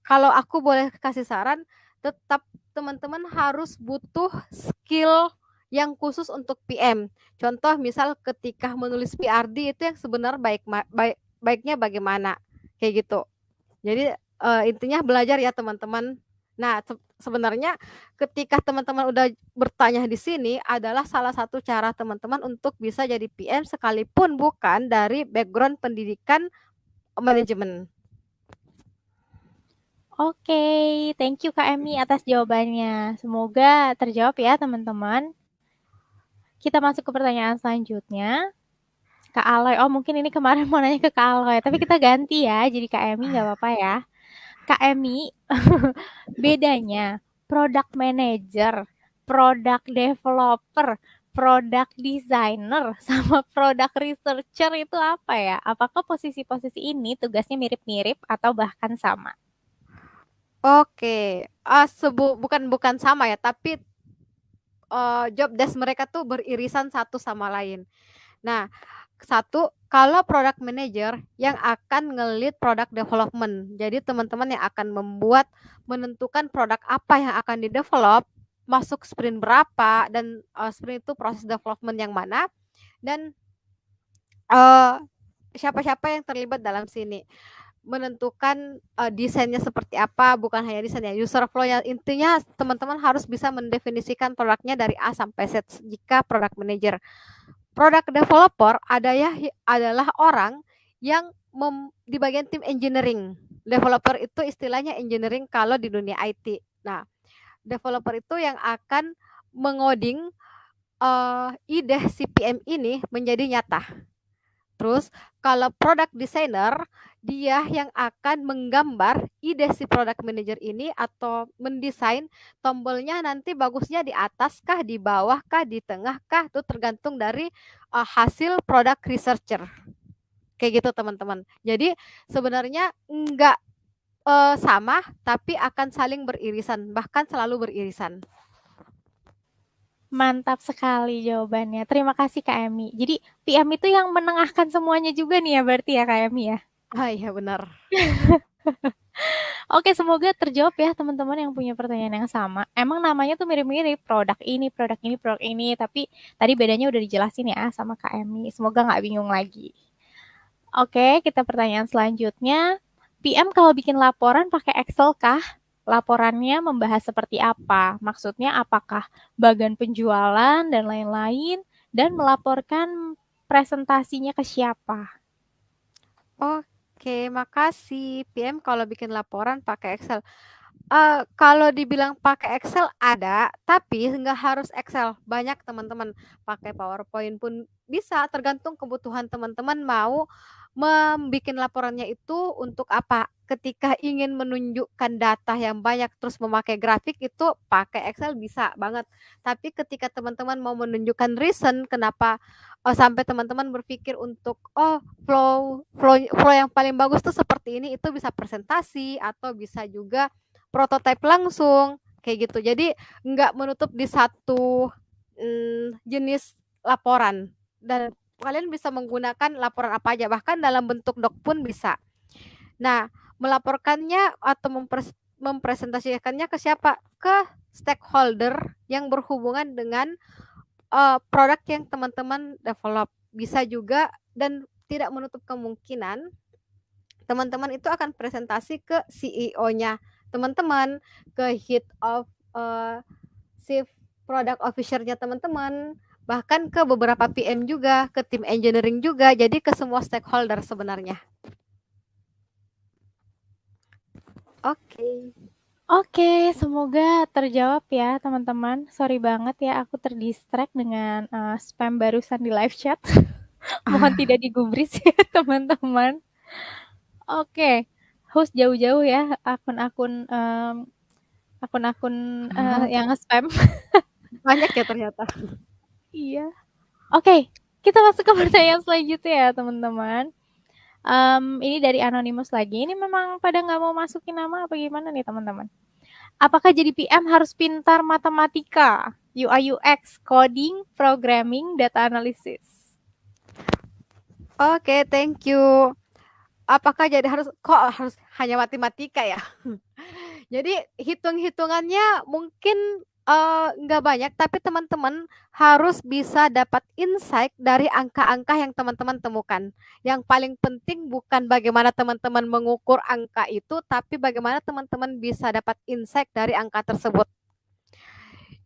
kalau aku boleh kasih saran, tetap teman-teman harus butuh skill yang khusus untuk PM. Contoh misal ketika menulis PRD itu yang sebenarnya baiknya bagaimana, kayak gitu. Jadi intinya belajar ya teman-teman. Nah, sebenarnya ketika teman-teman udah bertanya di sini adalah salah satu cara teman-teman untuk bisa jadi PM sekalipun bukan dari background pendidikan manajemen. Oke, thank you Kak Emi atas jawabannya. Semoga terjawab ya teman-teman. Kita masuk ke pertanyaan selanjutnya. Kak Aloy, oh mungkin ini kemarin mau nanya ke Kak Aloy, tapi kita ganti ya, jadi Kak Emi nggak apa-apa ya. Kak Emi, bedanya product manager, product developer, product designer, sama product researcher itu apa ya? Apakah posisi-posisi ini tugasnya mirip-mirip atau bahkan sama? Oke, bukan sama ya, tapi job desk mereka tuh beririsan satu sama lain. Nah, satu, kalau product manager yang akan nge-lead product development. Jadi teman-teman yang akan menentukan produk apa yang akan di-develop, masuk sprint berapa, dan sprint itu proses development yang mana, dan siapa-siapa yang terlibat dalam sini. menentukan desainnya seperti apa, bukan hanya desainnya, user flow-nya. Intinya teman-teman harus bisa mendefinisikan produknya dari A sampai Z jika product manager. Product developer adalah orang yang di bagian tim engineering. Developer itu istilahnya engineering kalau di dunia IT. Nah, developer itu yang akan mengoding ide si PM ini menjadi nyata. Terus kalau product designer, dia yang akan menggambar ide si product manager ini atau mendesain tombolnya nanti bagusnya di atas kah, di bawah kah, di tengah kah, itu tergantung dari hasil product researcher. Kayak gitu teman-teman. Jadi sebenarnya enggak sama, tapi akan saling beririsan, bahkan selalu beririsan. Mantap sekali jawabannya. Terima kasih Kak Emi. Jadi PM itu yang menengahkan semuanya juga nih ya berarti ya Kak Emi ya? Ah iya benar. Oke, semoga terjawab ya teman-teman yang punya pertanyaan yang sama. Emang namanya tuh mirip-mirip, produk ini, produk ini, produk ini. Tapi tadi bedanya udah dijelasin ya sama Kak Emi. Semoga nggak bingung lagi. Oke, kita pertanyaan selanjutnya. PM kalau bikin laporan pakai Excel kah? Laporannya membahas seperti apa? Maksudnya apakah bagian penjualan dan lain-lain? Dan melaporkan presentasinya ke siapa? Oke, makasih. PM kalau bikin laporan pakai Excel. Kalau dibilang pakai Excel ada, tapi nggak harus Excel. Banyak teman-teman pakai PowerPoint pun bisa, tergantung kebutuhan teman-teman mau membuat laporannya itu untuk apa. Ketika ingin menunjukkan data yang banyak terus memakai grafik itu pakai Excel bisa banget. Tapi ketika teman-teman mau menunjukkan reason kenapa sampai teman-teman berpikir untuk flow yang paling bagus tuh seperti ini, itu bisa presentasi atau bisa juga prototipe langsung kayak gitu. Jadi nggak menutup di satu jenis laporan, dan kalian bisa menggunakan laporan apa aja, bahkan dalam bentuk doc pun bisa. Nah, melaporkannya atau mempresentasikannya ke siapa? Ke stakeholder yang berhubungan dengan produk yang teman-teman develop. Bisa juga, dan tidak menutup kemungkinan teman-teman itu akan presentasi ke CEO-nya teman-teman, ke head of chief product officer-nya teman-teman, bahkan ke beberapa PM juga, ke tim engineering juga, jadi ke semua stakeholder sebenarnya. Oke. Oke, semoga terjawab ya teman-teman. Sorry banget ya aku terdistract dengan spam barusan di live chat. Mohon tidak digubris ya teman-teman. Oke, host jauh-jauh ya akun-akun yang spam. Banyak ya ternyata. Iya. Oke, kita masuk ke pertanyaan selanjutnya ya teman-teman. Ini dari Anonymous lagi. Ini memang pada nggak mau masukin nama apa gimana nih teman-teman? Apakah jadi PM harus pintar matematika, UI UX, coding, programming, data analysis? Oke, thank you. Apakah jadi harus hanya matematika ya? Jadi hitung-hitungannya mungkin nggak banyak, tapi teman-teman harus bisa dapat insight dari angka-angka yang teman-teman temukan. Yang paling penting bukan bagaimana teman-teman mengukur angka itu, tapi bagaimana teman-teman bisa dapat insight dari angka tersebut.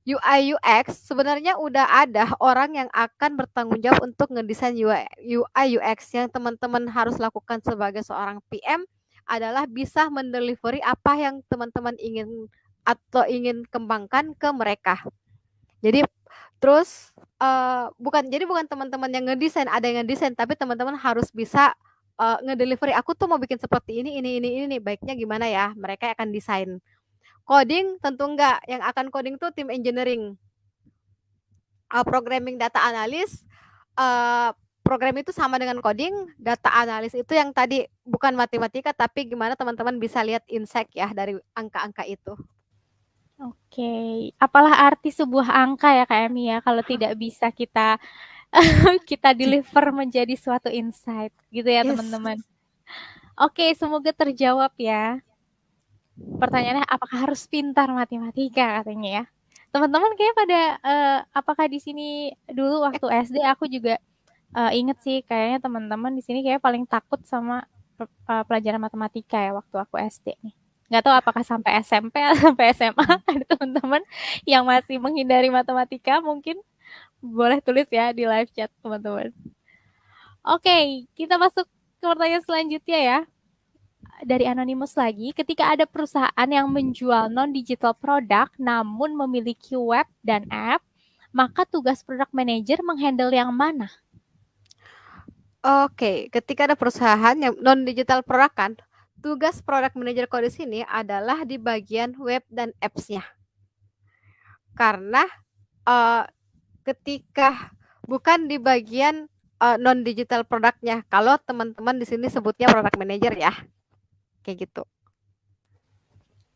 UI UX sebenarnya udah ada orang yang akan bertanggung jawab untuk ngedesain UI UX. Yang teman-teman harus lakukan sebagai seorang PM adalah bisa mendelivery apa yang teman-teman ingin atau ingin kembangkan ke mereka. Jadi terus bukan teman-teman yang ngedesain, ada yang ngedesain, tapi teman-teman harus bisa ngedelivery. Aku tuh mau bikin seperti ini, baiknya gimana ya? Mereka akan desain. Coding tentu enggak, yang akan coding tuh tim engineering. Programming, data analis, program itu sama dengan coding. Data analis itu yang tadi bukan matematika, tapi gimana teman-teman bisa lihat insight ya dari angka-angka itu. Oke, apalah arti sebuah angka ya Kak Emi ya kalau tidak bisa kita deliver menjadi suatu insight gitu ya teman-teman. Oke, semoga terjawab ya. Pertanyaannya apakah harus pintar matematika katanya ya. Teman-teman kayaknya pada apakah di sini dulu waktu SD aku juga inget sih kayaknya teman-teman di sini kayak paling takut sama pelajaran matematika ya waktu aku SD nih. Nggak tahu apakah sampai SMP atau sampai SMA ada teman-teman yang masih menghindari matematika, mungkin boleh tulis ya di live chat teman-teman. Oke, kita masuk ke pertanyaan selanjutnya ya. Dari Anonymous lagi, ketika ada perusahaan yang menjual non-digital produk namun memiliki web dan app, maka tugas product manager menghandle yang mana? Oke, ketika ada perusahaan yang non-digital product kan, tugas product manager kok di sini adalah di bagian web dan apps-nya. Karena ketika bukan di bagian non-digital produknya, kalau teman-teman di sini sebutnya product manager ya, kayak gitu.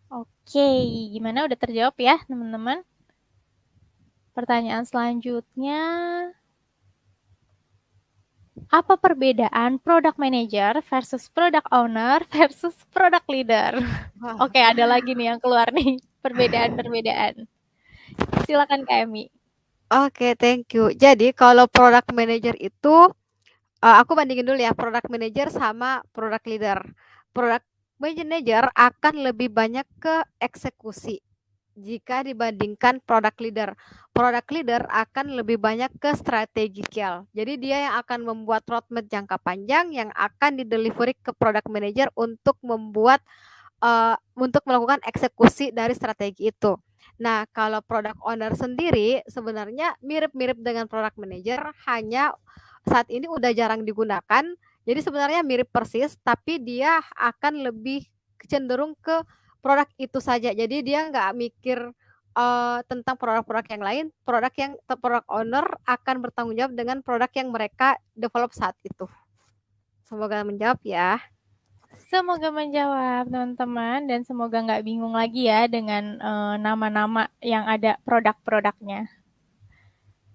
Oke, gimana udah terjawab ya teman-teman? Pertanyaan selanjutnya, apa perbedaan product manager versus product owner versus product leader? Oke, ada lagi nih yang keluar nih, perbedaan-perbedaan. Silakan Kak Emi. Oke, thank you. Jadi kalau product manager itu, aku bandingin dulu ya, product manager sama product leader. Product manager akan lebih banyak ke eksekusi jika dibandingkan product leader. Product leader akan lebih banyak ke strategical. Jadi dia yang akan membuat roadmap jangka panjang yang akan didelivery ke product manager untuk membuat untuk melakukan eksekusi dari strategi itu. Nah, kalau product owner sendiri sebenarnya mirip-mirip dengan product manager, hanya saat ini udah jarang digunakan. Jadi sebenarnya mirip persis, tapi dia akan lebih cenderung ke produk itu saja. Jadi dia nggak mikir tentang produk-produk yang lain. Product owner akan bertanggung jawab dengan produk yang mereka develop saat itu. Semoga menjawab ya. Semoga menjawab teman-teman dan semoga nggak bingung lagi ya dengan nama-nama yang ada produk-produknya.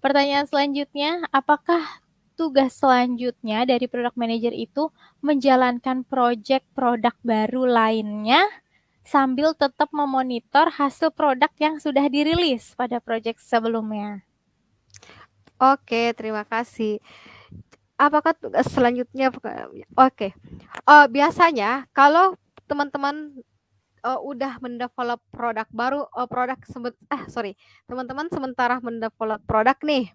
Pertanyaan selanjutnya, apakah tugas selanjutnya dari product manager itu menjalankan proyek produk baru lainnya sambil tetap memonitor hasil produk yang sudah dirilis pada proyek sebelumnya? Oke, terima kasih. Apakah tugas selanjutnya? Oke. Biasanya kalau teman-teman udah mendevelop produk baru, teman-teman sementara mendevelop produk nih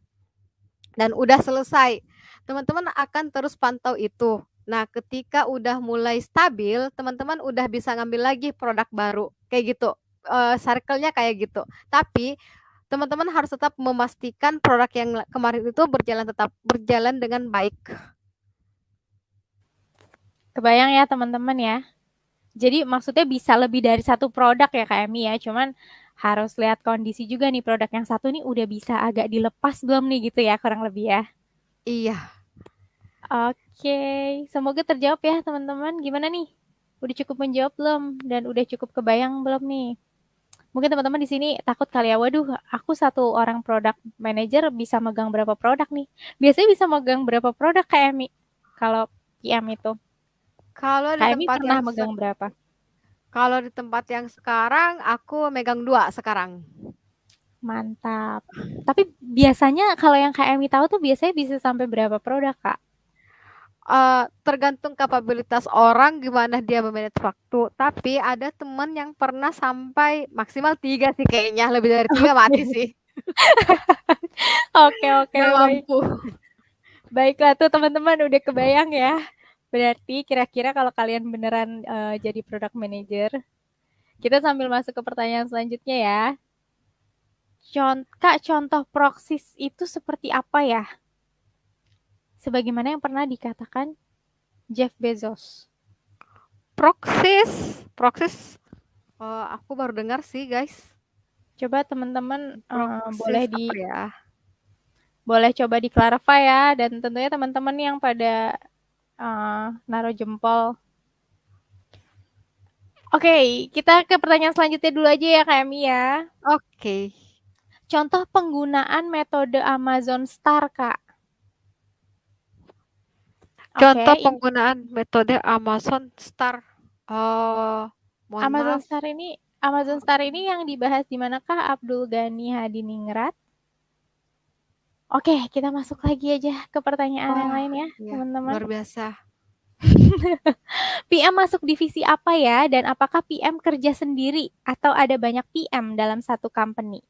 dan udah selesai, teman-teman akan terus pantau itu. Nah, ketika udah mulai stabil, teman-teman udah bisa ngambil lagi produk baru, kayak gitu. Circle-nya kayak gitu. Tapi teman-teman harus tetap memastikan produk yang kemarin itu tetap berjalan dengan baik. Kebayang ya teman-teman ya. Jadi maksudnya bisa lebih dari satu produk ya Kak Emi ya, cuman harus lihat kondisi juga nih produk yang satu nih udah bisa agak dilepas belum nih gitu ya kurang lebih ya. Iya. Oke, semoga terjawab ya teman-teman. Gimana nih? Udah cukup menjawab belum? Dan udah cukup kebayang belum nih? Mungkin teman-teman di sini takut kali ya, waduh, aku satu orang product manager bisa megang berapa produk nih? Biasanya bisa megang berapa produk Kak Emi? Kalau PM itu? Kalau di Kak Emi tempat pernah yang megang berapa? Kalau di tempat yang sekarang aku megang 2 sekarang. Mantap. Tapi biasanya kalau yang Kak Emi tahu tuh biasanya bisa sampai berapa produk, Kak? Tergantung kapabilitas orang gimana dia memanage waktu. Tapi ada teman yang pernah sampai maksimal 3 sih kayaknya, lebih dari 3 mati sih. Oke, Nggak baik. mampu. Baiklah tuh teman-teman udah kebayang ya. Berarti kira-kira kalau kalian beneran jadi product manager, kita sambil masuk ke pertanyaan selanjutnya ya. Kak, contoh proksis itu seperti apa ya? Sebagaimana yang pernah dikatakan Jeff Bezos. Proksis. Aku baru dengar sih guys. Coba teman-teman Proksis ya? boleh coba di-clarify ya, dan tentunya teman-teman yang pada naruh jempol. Oke, kita ke pertanyaan selanjutnya dulu aja ya Kak Emi ya. Oke. Contoh penggunaan metode Amazon Star, Kak. Contoh penggunaan metode Amazon Star. Amazon Star ini yang dibahas di manakah Abdul Ghani Hadiningrat? Oke, kita masuk lagi aja ke pertanyaan yang lain ya, teman-teman. Luar biasa. PM masuk divisi apa ya? Dan apakah PM kerja sendiri atau ada banyak PM dalam satu company?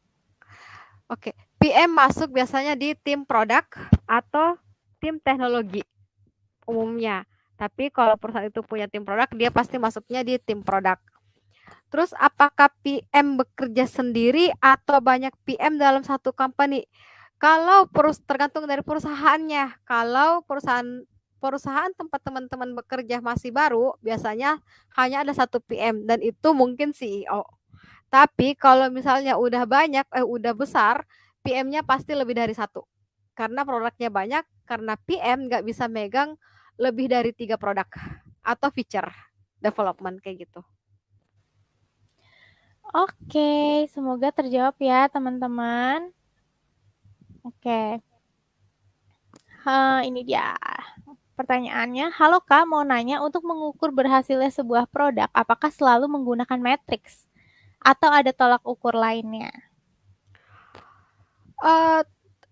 Oke, PM masuk biasanya di tim produk atau tim teknologi umumnya. Tapi kalau perusahaan itu punya tim produk, dia pasti masuknya di tim produk. Terus apakah PM bekerja sendiri atau banyak PM dalam satu company? Kalau tergantung dari perusahaannya. Kalau perusahaan tempat teman-teman bekerja masih baru, biasanya hanya ada satu PM dan itu mungkin CEO. Tapi kalau misalnya udah udah besar, PM-nya pasti lebih dari satu. Karena produknya banyak, karena PM nggak bisa megang lebih dari 3 produk atau feature development kayak gitu. Oke, semoga terjawab ya teman-teman. Oke. Ini dia pertanyaannya. Halo Kak, mau nanya untuk mengukur berhasilnya sebuah produk, apakah selalu menggunakan matriks atau ada tolak ukur lainnya?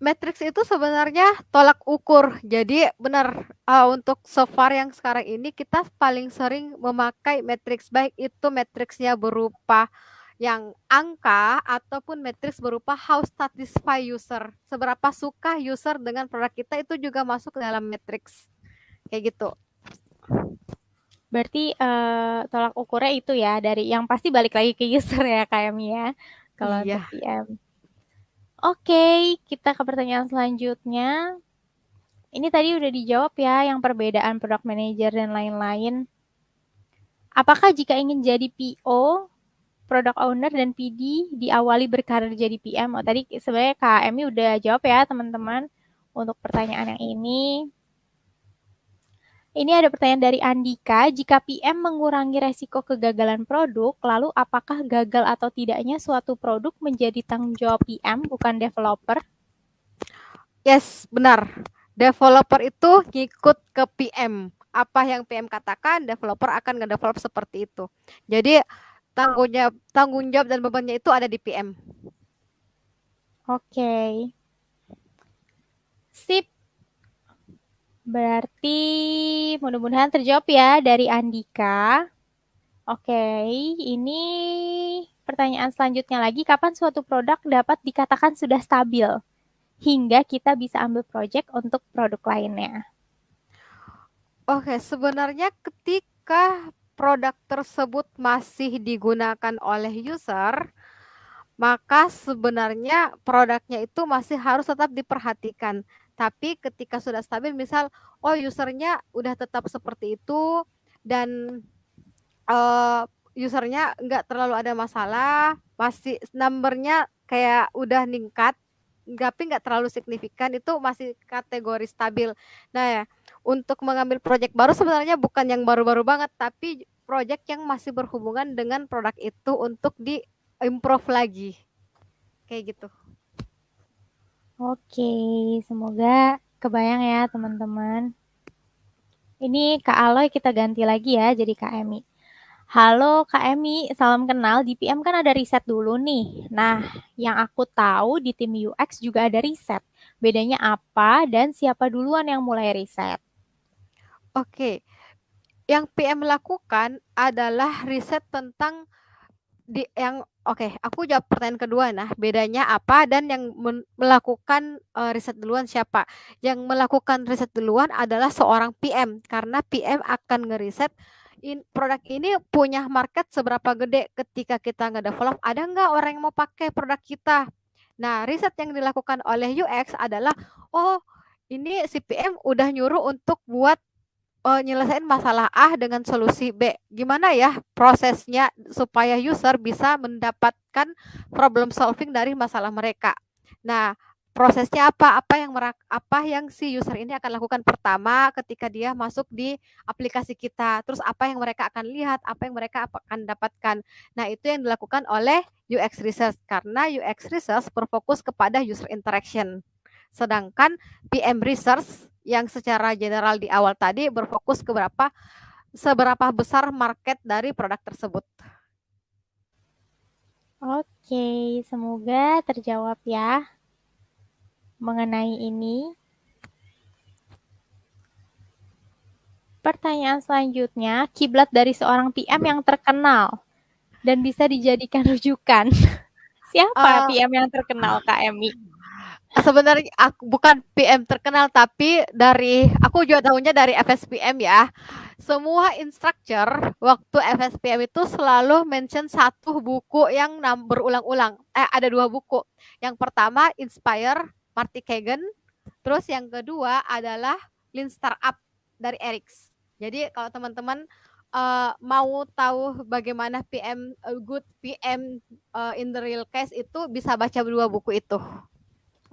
Matriks itu sebenarnya tolak ukur. Jadi benar, untuk so far yang sekarang ini kita paling sering memakai matriks, baik itu matriksnya berupa yang angka ataupun matriks berupa how satisfy user. Seberapa suka user dengan produk kita itu juga masuk dalam matriks. Kayak gitu. Berarti tolak ukurnya itu ya dari yang pasti balik lagi ke user ya KM ya. Kalau Iya. untuk PM. Oke, kita ke pertanyaan selanjutnya. Ini tadi udah dijawab ya yang perbedaan product manager dan lain-lain. Apakah jika ingin jadi PO, product owner dan PD diawali berkarir jadi PM? Oh, tadi sebenarnya Kak Emi udah jawab ya teman-teman untuk pertanyaan yang ini. Ini ada pertanyaan dari Andika, jika PM mengurangi resiko kegagalan produk, lalu apakah gagal atau tidaknya suatu produk menjadi tanggung jawab PM bukan developer? Yes, benar. Developer itu ngikut ke PM. Apa yang PM katakan, developer akan nge-develop seperti itu. Jadi tanggung jawab dan bebannya itu ada di PM. Oke. Sip. Berarti mudah-mudahan terjawab ya dari Andika. Oke, ini pertanyaan selanjutnya lagi, kapan suatu produk dapat dikatakan sudah stabil hingga kita bisa ambil project untuk produk lainnya? Oke, sebenarnya ketika produk tersebut masih digunakan oleh user, maka sebenarnya produknya itu masih harus tetap diperhatikan. Tapi ketika sudah stabil, misal, usernya udah tetap seperti itu dan usernya nggak terlalu ada masalah, masih numbernya kayak udah meningkat, tapi nggak terlalu signifikan, itu masih kategori stabil. Nah, ya, untuk mengambil proyek baru sebenarnya bukan yang baru-baru banget, tapi proyek yang masih berhubungan dengan produk itu untuk di-improve lagi. Kayak gitu. Oke, semoga kebayang ya teman-teman. Ini Kak Aloy kita ganti lagi ya jadi Kak Emi. Halo Kak Emi, salam kenal. Di PM kan ada riset dulu nih. Nah, yang aku tahu di tim UX juga ada riset. Bedanya apa dan siapa duluan yang mulai riset? Oke, yang PM lakukan adalah riset tentang aku jawab pertanyaan kedua. Nah, bedanya apa dan yang melakukan riset duluan siapa? Yang melakukan riset duluan adalah seorang PM karena PM akan ngeriset produk ini punya market seberapa gede. Ketika kita nge-develop, ada nggak orang yang mau pakai produk kita? Nah, riset yang dilakukan oleh UX adalah, ini si PM udah nyuruh untuk buat nyelesain masalah A dengan solusi B. Gimana ya prosesnya supaya user bisa mendapatkan problem solving dari masalah mereka. Nah, prosesnya apa? Apa yang si user ini akan lakukan pertama ketika dia masuk di aplikasi kita. Terus apa yang mereka akan lihat, apa yang mereka akan dapatkan. Nah, itu yang dilakukan oleh UX research karena UX research berfokus kepada user interaction. Sedangkan PM research yang secara general di awal tadi berfokus ke seberapa besar market dari produk tersebut. Oke, semoga terjawab ya mengenai ini. Pertanyaan selanjutnya, kiblat dari seorang PM yang terkenal dan bisa dijadikan rujukan. Siapa PM yang terkenal, Kak Emi? Sebenarnya aku bukan PM terkenal, tapi aku juga tahunya dari FSPM ya. Semua instructor waktu FSPM itu selalu mention satu buku yang berulang-ulang. Ada 2 buku. Yang pertama Inspire, Marty Kagan. Terus yang kedua adalah Lean Startup dari Erics. Jadi kalau teman-teman mau tahu bagaimana good PM in the real case itu bisa baca 2 buku itu.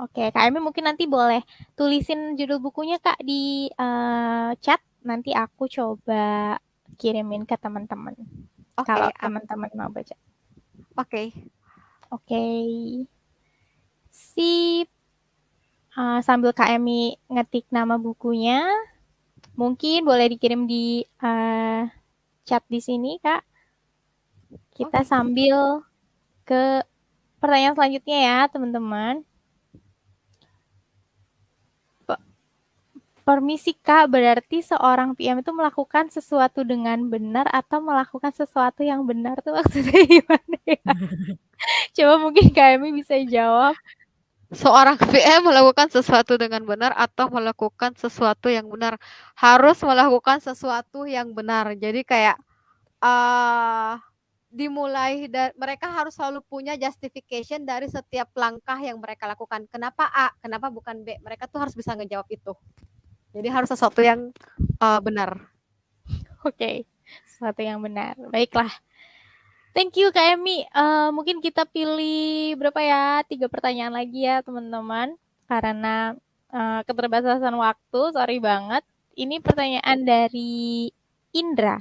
Oke, Kak Emi mungkin nanti boleh tulisin judul bukunya Kak di chat. Nanti aku coba kirimin ke teman-teman. Kalau teman-teman mau baca. Oke. Sip. Sambil Kak Emi ngetik nama bukunya, mungkin boleh dikirim di chat di sini, Kak. Kita sambil ke pertanyaan selanjutnya ya, teman-teman. Permisi Kak, berarti seorang PM itu melakukan sesuatu dengan benar atau melakukan sesuatu yang benar tuh maksudnya gimana ya? Coba mungkin Kak Emi bisa jawab. Seorang PM melakukan sesuatu dengan benar atau melakukan sesuatu yang benar. Harus melakukan sesuatu yang benar. Jadi kayak dimulai dari mereka harus selalu punya justification dari setiap langkah yang mereka lakukan. Kenapa A? Kenapa bukan B? Mereka tuh harus bisa ngejawab itu. Jadi harus sesuatu yang benar. Oke, sesuatu yang benar. Baiklah. Thank you Kak Emi. Mungkin kita pilih berapa ya? 3 pertanyaan lagi ya teman-teman. Karena keterbatasan waktu, sorry banget. Ini pertanyaan dari Indra.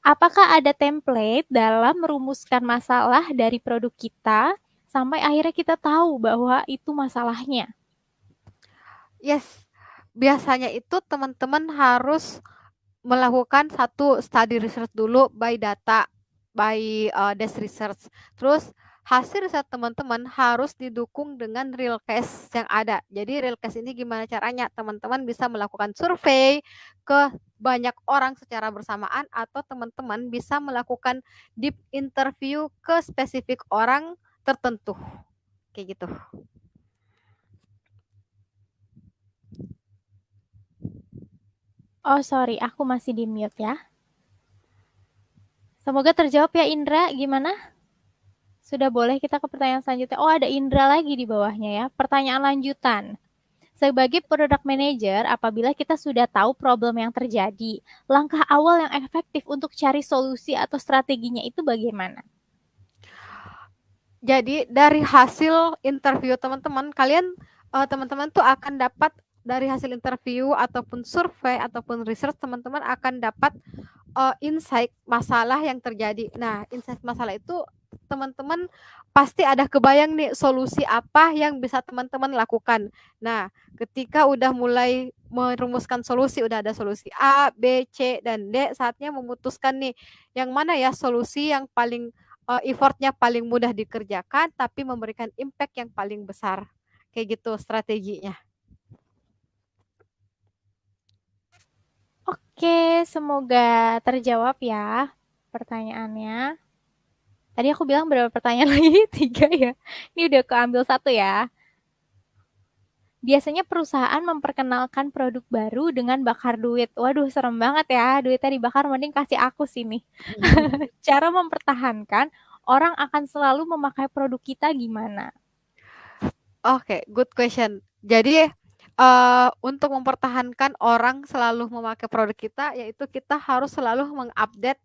Apakah ada template dalam merumuskan masalah dari produk kita sampai akhirnya kita tahu bahwa itu masalahnya? Yes. Biasanya itu teman-teman harus melakukan satu study research dulu by data, by desk research. Terus hasil riset teman-teman harus didukung dengan real case yang ada. Jadi real case ini gimana caranya? Teman-teman bisa melakukan survei ke banyak orang secara bersamaan atau teman-teman bisa melakukan deep interview ke spesifik orang tertentu. Kayak gitu. Oh sorry, aku masih di mute ya. Semoga terjawab ya Indra, gimana? Sudah boleh kita ke pertanyaan selanjutnya. Oh ada Indra lagi di bawahnya ya. Pertanyaan lanjutan. Sebagai product manager, apabila kita sudah tahu problem yang terjadi, langkah awal yang efektif untuk cari solusi atau strateginya itu bagaimana? Jadi dari hasil interview teman-teman, teman-teman tuh akan dapat dari hasil interview ataupun survei ataupun research, teman-teman akan dapat insight masalah yang terjadi. Nah, insight masalah itu teman-teman pasti ada kebayang nih solusi apa yang bisa teman-teman lakukan. Nah, ketika udah mulai merumuskan solusi, udah ada solusi A, B, C, dan D, saatnya memutuskan nih yang mana ya solusi yang paling effortnya paling mudah dikerjakan tapi memberikan impact yang paling besar. Kayak gitu strateginya. Oke, semoga terjawab ya pertanyaannya. Tadi aku bilang berapa pertanyaan lagi? 3 ya. Ini udah keambil 1 ya. Biasanya perusahaan memperkenalkan produk baru dengan bakar duit. Waduh, serem banget ya. Duitnya dibakar, mending kasih aku sini. Cara mempertahankan orang akan selalu memakai produk kita gimana? Oke, good question. Jadi untuk mempertahankan orang selalu memakai produk kita, yaitu kita harus selalu mengupdate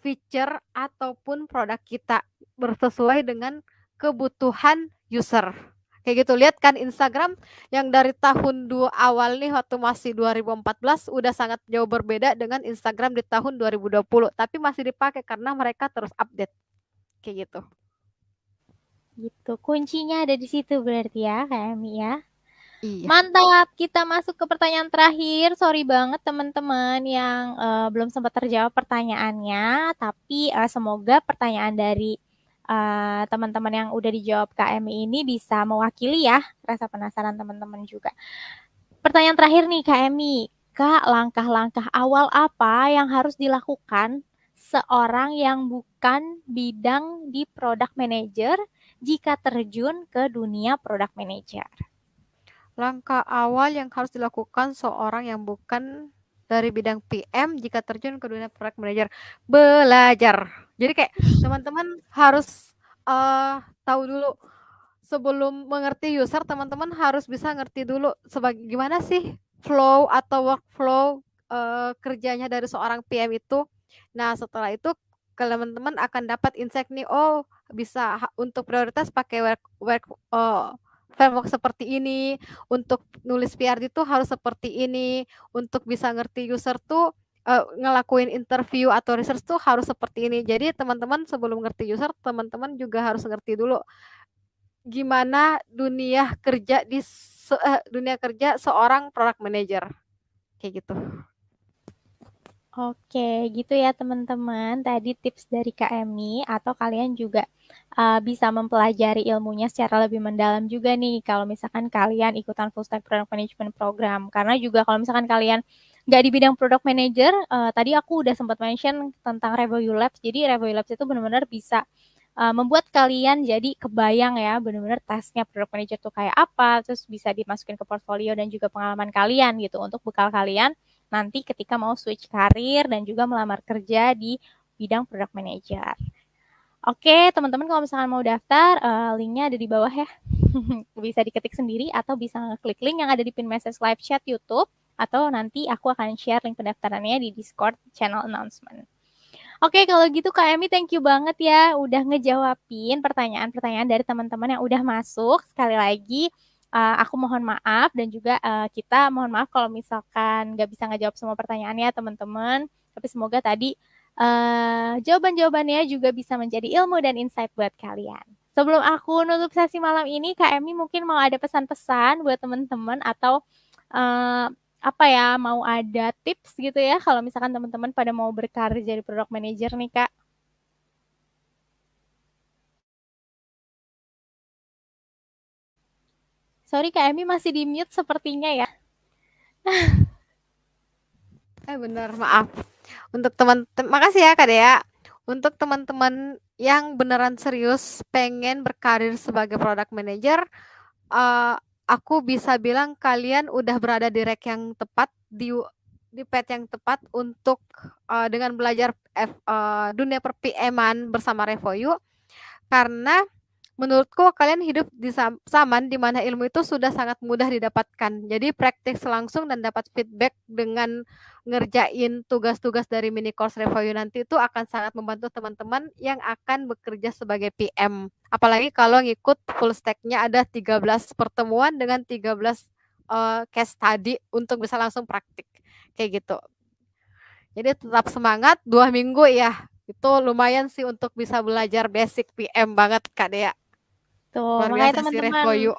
feature ataupun produk kita bersesuai dengan kebutuhan user. Kayak gitu, lihat kan Instagram yang dari tahun awal nih waktu masih 2014 udah sangat jauh berbeda dengan Instagram di tahun 2020, tapi masih dipakai karena mereka terus update. Kayak gitu. Gitu, kuncinya ada di situ berarti ya, Kak Emi ya. Iya. Mantap, kita masuk ke pertanyaan terakhir. Sorry banget teman-teman yang belum sempat terjawab pertanyaannya, tapi semoga pertanyaan dari teman-teman yang udah dijawab Kak Emi ini bisa mewakili ya rasa penasaran teman-teman juga. Pertanyaan terakhir nih Kak Emi, Kak, langkah-langkah awal apa yang harus dilakukan seorang yang bukan bidang di product manager jika terjun ke dunia product manager? Langkah awal yang harus dilakukan seorang yang bukan dari bidang PM jika terjun ke dunia product manager, belajar. Jadi kayak teman-teman harus tahu dulu sebelum mengerti user, teman-teman harus bisa ngerti dulu gimana sih flow atau workflow kerjanya dari seorang PM itu. Nah, setelah itu teman-teman akan dapat insight nih, oh bisa untuk prioritas pakai framework seperti ini, untuk nulis PRD itu harus seperti ini, untuk bisa ngerti user tuh ngelakuin interview atau research tuh harus seperti ini. Jadi teman-teman sebelum ngerti user, teman-teman juga harus ngerti dulu gimana dunia kerja dunia kerja seorang product manager kayak gitu. Oke, gitu ya teman-teman. Tadi tips dari Kak Emi, atau kalian juga bisa mempelajari ilmunya secara lebih mendalam juga nih kalau misalkan kalian ikutan full stack product management program. Karena juga kalau misalkan kalian nggak di bidang product manager, tadi aku udah sempat mention tentang Review Labs. Jadi Review Labs itu benar-benar bisa membuat kalian jadi kebayang ya benar-benar tasnya product manager tuh kayak apa, terus bisa dimasukin ke portfolio dan juga pengalaman kalian gitu untuk bekal kalian nanti ketika mau switch karir dan juga melamar kerja di bidang product manager. Oke, teman-teman kalau misalkan mau daftar, linknya ada di bawah ya. Bisa diketik sendiri atau bisa ngeklik link yang ada di pin message live chat YouTube, atau nanti aku akan share link pendaftarannya di Discord channel announcement. Oke, kalau gitu Kak Emi thank you banget ya udah ngejawabin pertanyaan-pertanyaan dari teman-teman yang udah masuk. Sekali lagi aku mohon maaf dan juga kita mohon maaf kalau misalkan nggak bisa ngejawab semua pertanyaannya teman-teman. Tapi semoga tadi jawaban-jawabannya juga bisa menjadi ilmu dan insight buat kalian. Sebelum aku nutup sesi malam ini, Kak Emi mungkin mau ada pesan-pesan buat teman-teman atau apa ya, mau ada tips gitu ya kalau misalkan teman-teman pada mau berkarir jadi product manager nih, Kak? Sorry, Kak Emi masih di mute sepertinya ya. Benar, maaf. Untuk makasih ya Kak Dea. Untuk teman-teman yang beneran serius pengen berkarir sebagai product manager, aku bisa bilang kalian udah berada di track yang tepat, di path yang tepat untuk dengan belajar dunia per-PM-an bersama Revoyu, karena menurutku kalian hidup di zaman di mana ilmu itu sudah sangat mudah didapatkan. Jadi praktik langsung dan dapat feedback dengan ngerjain tugas-tugas dari mini course Revoyu nanti itu akan sangat membantu teman-teman yang akan bekerja sebagai PM. Apalagi kalau ngikut full stack-nya ada 13 pertemuan dengan 13 case study untuk bisa langsung praktik. Kayak gitu. Jadi tetap semangat, 2 minggu ya. Itu lumayan sih untuk bisa belajar basic PM banget Kak Dea. Tuh, Luar makanya biasa sih teman-teman Revoyu.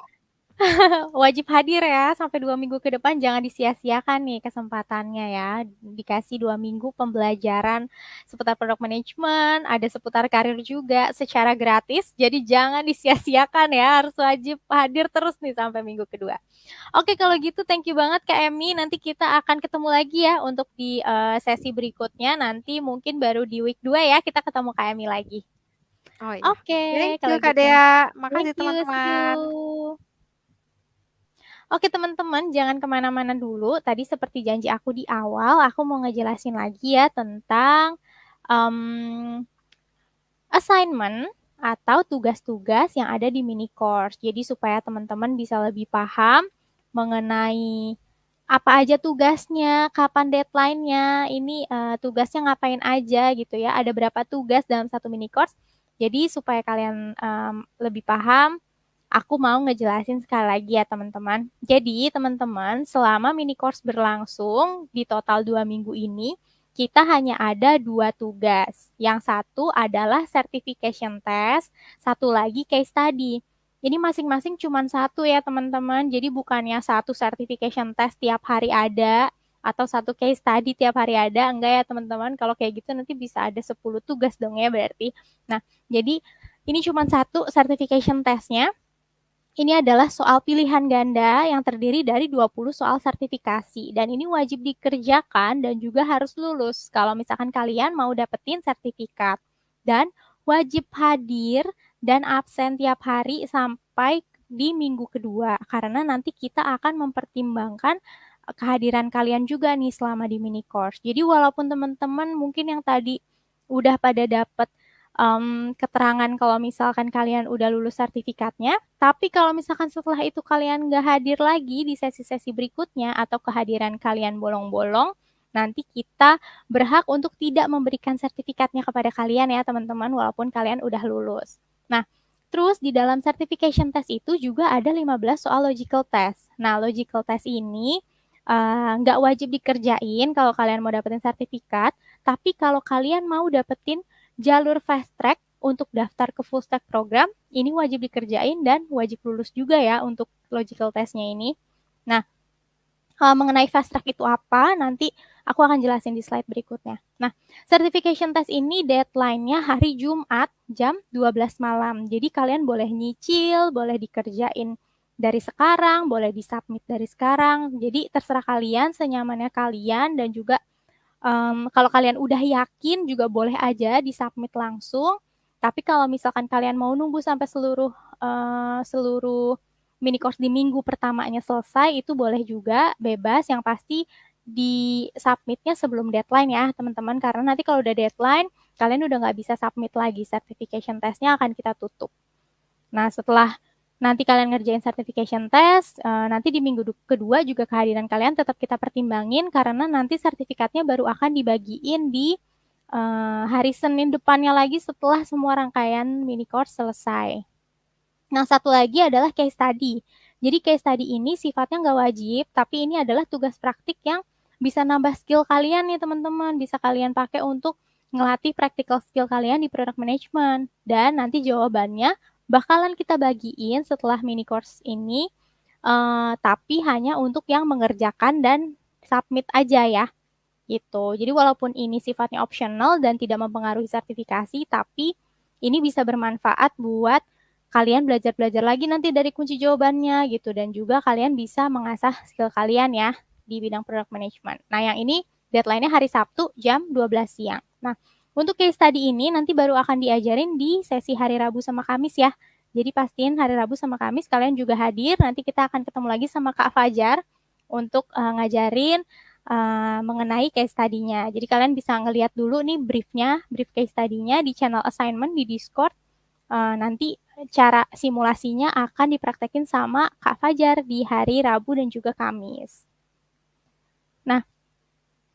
wajib hadir ya sampai 2 minggu ke depan, jangan disia-siakan nih kesempatannya ya. Dikasih 2 minggu pembelajaran seputar product management, ada seputar karir juga secara gratis. Jadi jangan disia-siakan ya, harus wajib hadir terus nih sampai minggu kedua. Oke, kalau gitu thank you banget Kak Emi. Nanti kita akan ketemu lagi ya untuk di sesi berikutnya. Nanti mungkin baru di week 2 ya kita ketemu Kak Emi lagi. Oh iya. Oke, Thank you kalau Kak gitu. Dea. Makasih Thank you, see you. teman-teman. Oke teman-teman, jangan kemana-mana dulu. Tadi seperti janji aku di awal, aku mau ngejelasin lagi ya tentang assignment atau tugas-tugas yang ada di mini course. Jadi supaya teman-teman bisa lebih paham mengenai apa aja tugasnya, kapan deadline-nya, ini tugasnya ngapain aja gitu ya. Ada berapa tugas dalam satu mini course. Jadi supaya kalian lebih paham, aku mau ngejelasin sekali lagi ya teman-teman. Jadi teman-teman, selama mini course berlangsung di total 2 minggu ini, kita hanya ada 2 tugas. Yang satu adalah certification test, satu lagi case study. Ini masing-masing cuma satu ya teman-teman. Jadi bukannya satu certification test tiap hari ada, atau satu case study tiap hari ada. Enggak ya teman-teman, kalau kayak gitu nanti bisa ada 10 tugas dong ya berarti. Nah, jadi ini cuma satu certification testnya. ini adalah soal pilihan ganda yang terdiri dari 20 soal sertifikasi. Dan ini wajib dikerjakan dan juga harus lulus kalau misalkan kalian mau dapetin sertifikat. Dan wajib hadir dan absen tiap hari sampai di minggu kedua. Karena nanti kita akan mempertimbangkan kehadiran kalian juga nih selama di mini course. Jadi walaupun teman-teman mungkin yang tadi udah pada dapet keterangan kalau misalkan kalian udah lulus sertifikatnya, tapi kalau misalkan setelah itu kalian nggak hadir lagi di sesi-sesi berikutnya atau kehadiran kalian bolong-bolong, nanti kita berhak untuk tidak memberikan sertifikatnya kepada kalian ya teman-teman, walaupun kalian udah lulus. Nah, terus di dalam certification test itu juga ada 15 soal logical test. Nah, logical test ini nggak wajib dikerjain kalau kalian mau dapetin sertifikat, tapi kalau kalian mau dapetin jalur fast track untuk daftar ke full stack program, ini wajib dikerjain dan wajib lulus juga ya untuk logical testnya ini. Nah, mengenai fast track itu apa, nanti aku akan jelasin di slide berikutnya. Nah, certification test ini deadline-nya hari Jumat jam 12 malam. Jadi kalian boleh nyicil, boleh dikerjain dari sekarang, boleh disubmit dari sekarang. Jadi terserah kalian, senyamannya kalian, dan juga kalau kalian udah yakin juga boleh aja disubmit langsung. Tapi kalau misalkan kalian mau nunggu sampai seluruh mini course di minggu pertamanya selesai, itu boleh juga, bebas. Yang pasti di submitnya sebelum deadline ya teman-teman, karena nanti kalau udah deadline kalian udah nggak bisa submit lagi, certification testnya akan kita tutup. Nah, setelah nanti kalian ngerjain certification test, nanti di minggu kedua juga kehadiran kalian tetap kita pertimbangin, karena nanti sertifikatnya baru akan dibagiin di hari Senin depannya lagi setelah semua rangkaian mini course selesai. Nah, satu lagi adalah case study. Jadi case study ini sifatnya nggak wajib, tapi ini adalah tugas praktik yang bisa nambah skill kalian nih teman-teman. Bisa kalian pakai untuk ngelatih practical skill kalian di product management. Dan nanti jawabannya bakalan kita bagiin setelah mini course ini, tapi hanya untuk yang mengerjakan dan submit aja ya. Gitu. Jadi walaupun ini sifatnya optional dan tidak mempengaruhi sertifikasi, tapi ini bisa bermanfaat buat kalian belajar-belajar lagi nanti dari kunci jawabannya gitu, dan juga kalian bisa mengasah skill kalian ya di bidang product management. Nah, yang ini deadline-nya hari Sabtu jam 12 siang. Nah, untuk case study ini nanti baru akan diajarin di sesi hari Rabu sama Kamis ya. Jadi pastiin hari Rabu sama Kamis kalian juga hadir. Nanti kita akan ketemu lagi sama Kak Fajar untuk ngajarin mengenai case study-nya. Jadi kalian bisa ngeliat dulu nih brief case study-nya di channel assignment di Discord. Nanti cara simulasinya akan dipraktekin sama Kak Fajar di hari Rabu dan juga Kamis. Nah,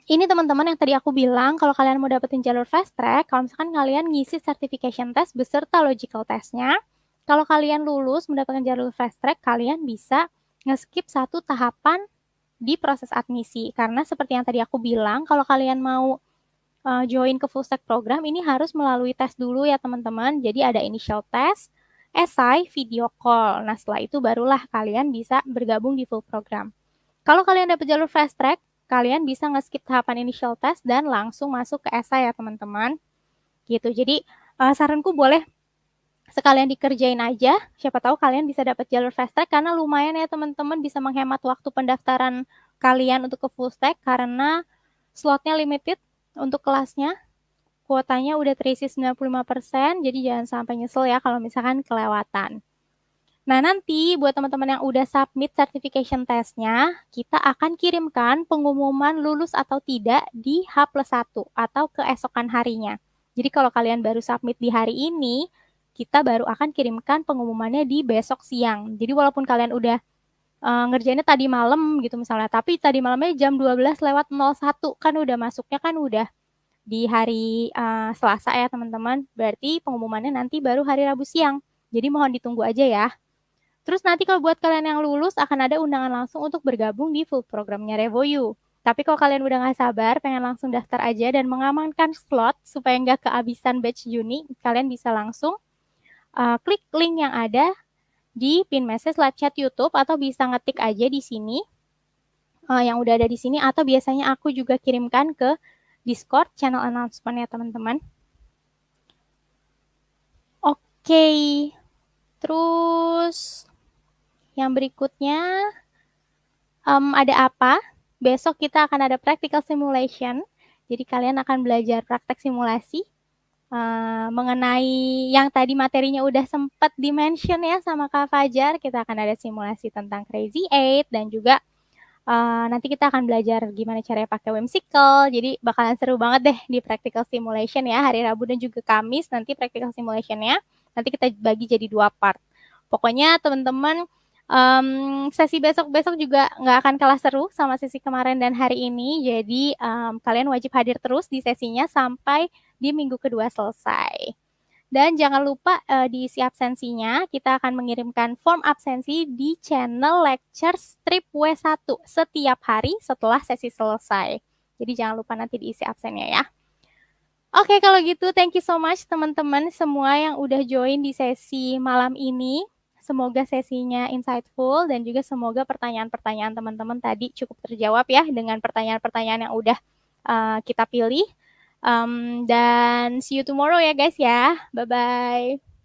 ini teman-teman yang tadi aku bilang, kalau kalian mau dapetin jalur fast track, kalau misalkan kalian ngisi certification test beserta logical testnya, kalau kalian lulus mendapatkan jalur fast track, kalian bisa nge-skip satu tahapan di proses admisi. Karena seperti yang tadi aku bilang, kalau kalian mau join ke full stack program, ini harus melalui tes dulu ya teman-teman. Jadi ada initial test, essay, video call. Nah, setelah itu barulah kalian bisa bergabung di full program. Kalau kalian dapat jalur fast track, kalian bisa nge-skip tahapan initial test dan langsung masuk ke essay ya teman-teman. Gitu. Jadi saranku boleh sekalian dikerjain aja. Siapa tahu kalian bisa dapat jalur fast track, karena lumayan ya teman-teman, bisa menghemat waktu pendaftaran kalian untuk ke full stack karena slotnya limited untuk kelasnya. Kuotanya udah terisi 95%, jadi jangan sampai nyesel ya kalau misalkan kelewatan. Nah, nanti buat teman-teman yang udah submit certification testnya, kita akan kirimkan pengumuman lulus atau tidak di H+1 atau keesokan harinya. Jadi kalau kalian baru submit di hari ini, kita baru akan kirimkan pengumumannya di besok siang. Jadi walaupun kalian udah ngerjainnya tadi malam gitu misalnya, tapi tadi malamnya jam 12:01 kan udah masuknya kan udah di hari Selasa ya teman-teman. Berarti pengumumannya nanti baru hari Rabu siang. Jadi mohon ditunggu aja ya. Terus nanti kalau buat kalian yang lulus akan ada undangan langsung untuk bergabung di full programnya RevoU. Tapi kalau kalian udah nggak sabar, pengen langsung daftar aja dan mengamankan slot supaya nggak kehabisan batch Juni, kalian bisa langsung klik link yang ada di pin message live chat YouTube, atau bisa ngetik aja di sini yang udah ada di sini, atau biasanya aku juga kirimkan ke Discord channel announcement ya teman-teman. Oke. Terus Yang berikutnya ada apa? Besok kita akan ada practical simulation. Jadi kalian akan belajar praktek simulasi mengenai yang tadi materinya udah sempat di-mention ya sama Kak Fajar. Kita akan ada simulasi tentang Crazy Eight dan juga nanti kita akan belajar gimana caranya pakai whimsical. Jadi bakalan seru banget deh di practical simulation ya. Hari Rabu dan juga Kamis nanti practical simulationnya. Nanti kita bagi jadi 2 part. Pokoknya teman-teman sesi besok-besok juga nggak akan kalah seru sama sesi kemarin dan hari ini. Jadi kalian wajib hadir terus di sesinya sampai di minggu kedua selesai. Dan jangan lupa diisi absensinya. Kita akan mengirimkan form absensi di channel lecture strip W1 setiap hari setelah sesi selesai. Jadi jangan lupa nanti diisi absennya ya. Oke, kalau gitu thank you so much teman-teman semua yang udah join di sesi malam ini. Semoga sesinya insightful dan juga semoga pertanyaan-pertanyaan teman-teman tadi cukup terjawab ya dengan pertanyaan-pertanyaan yang udah kita pilih. Dan see you tomorrow ya guys ya. Bye-bye.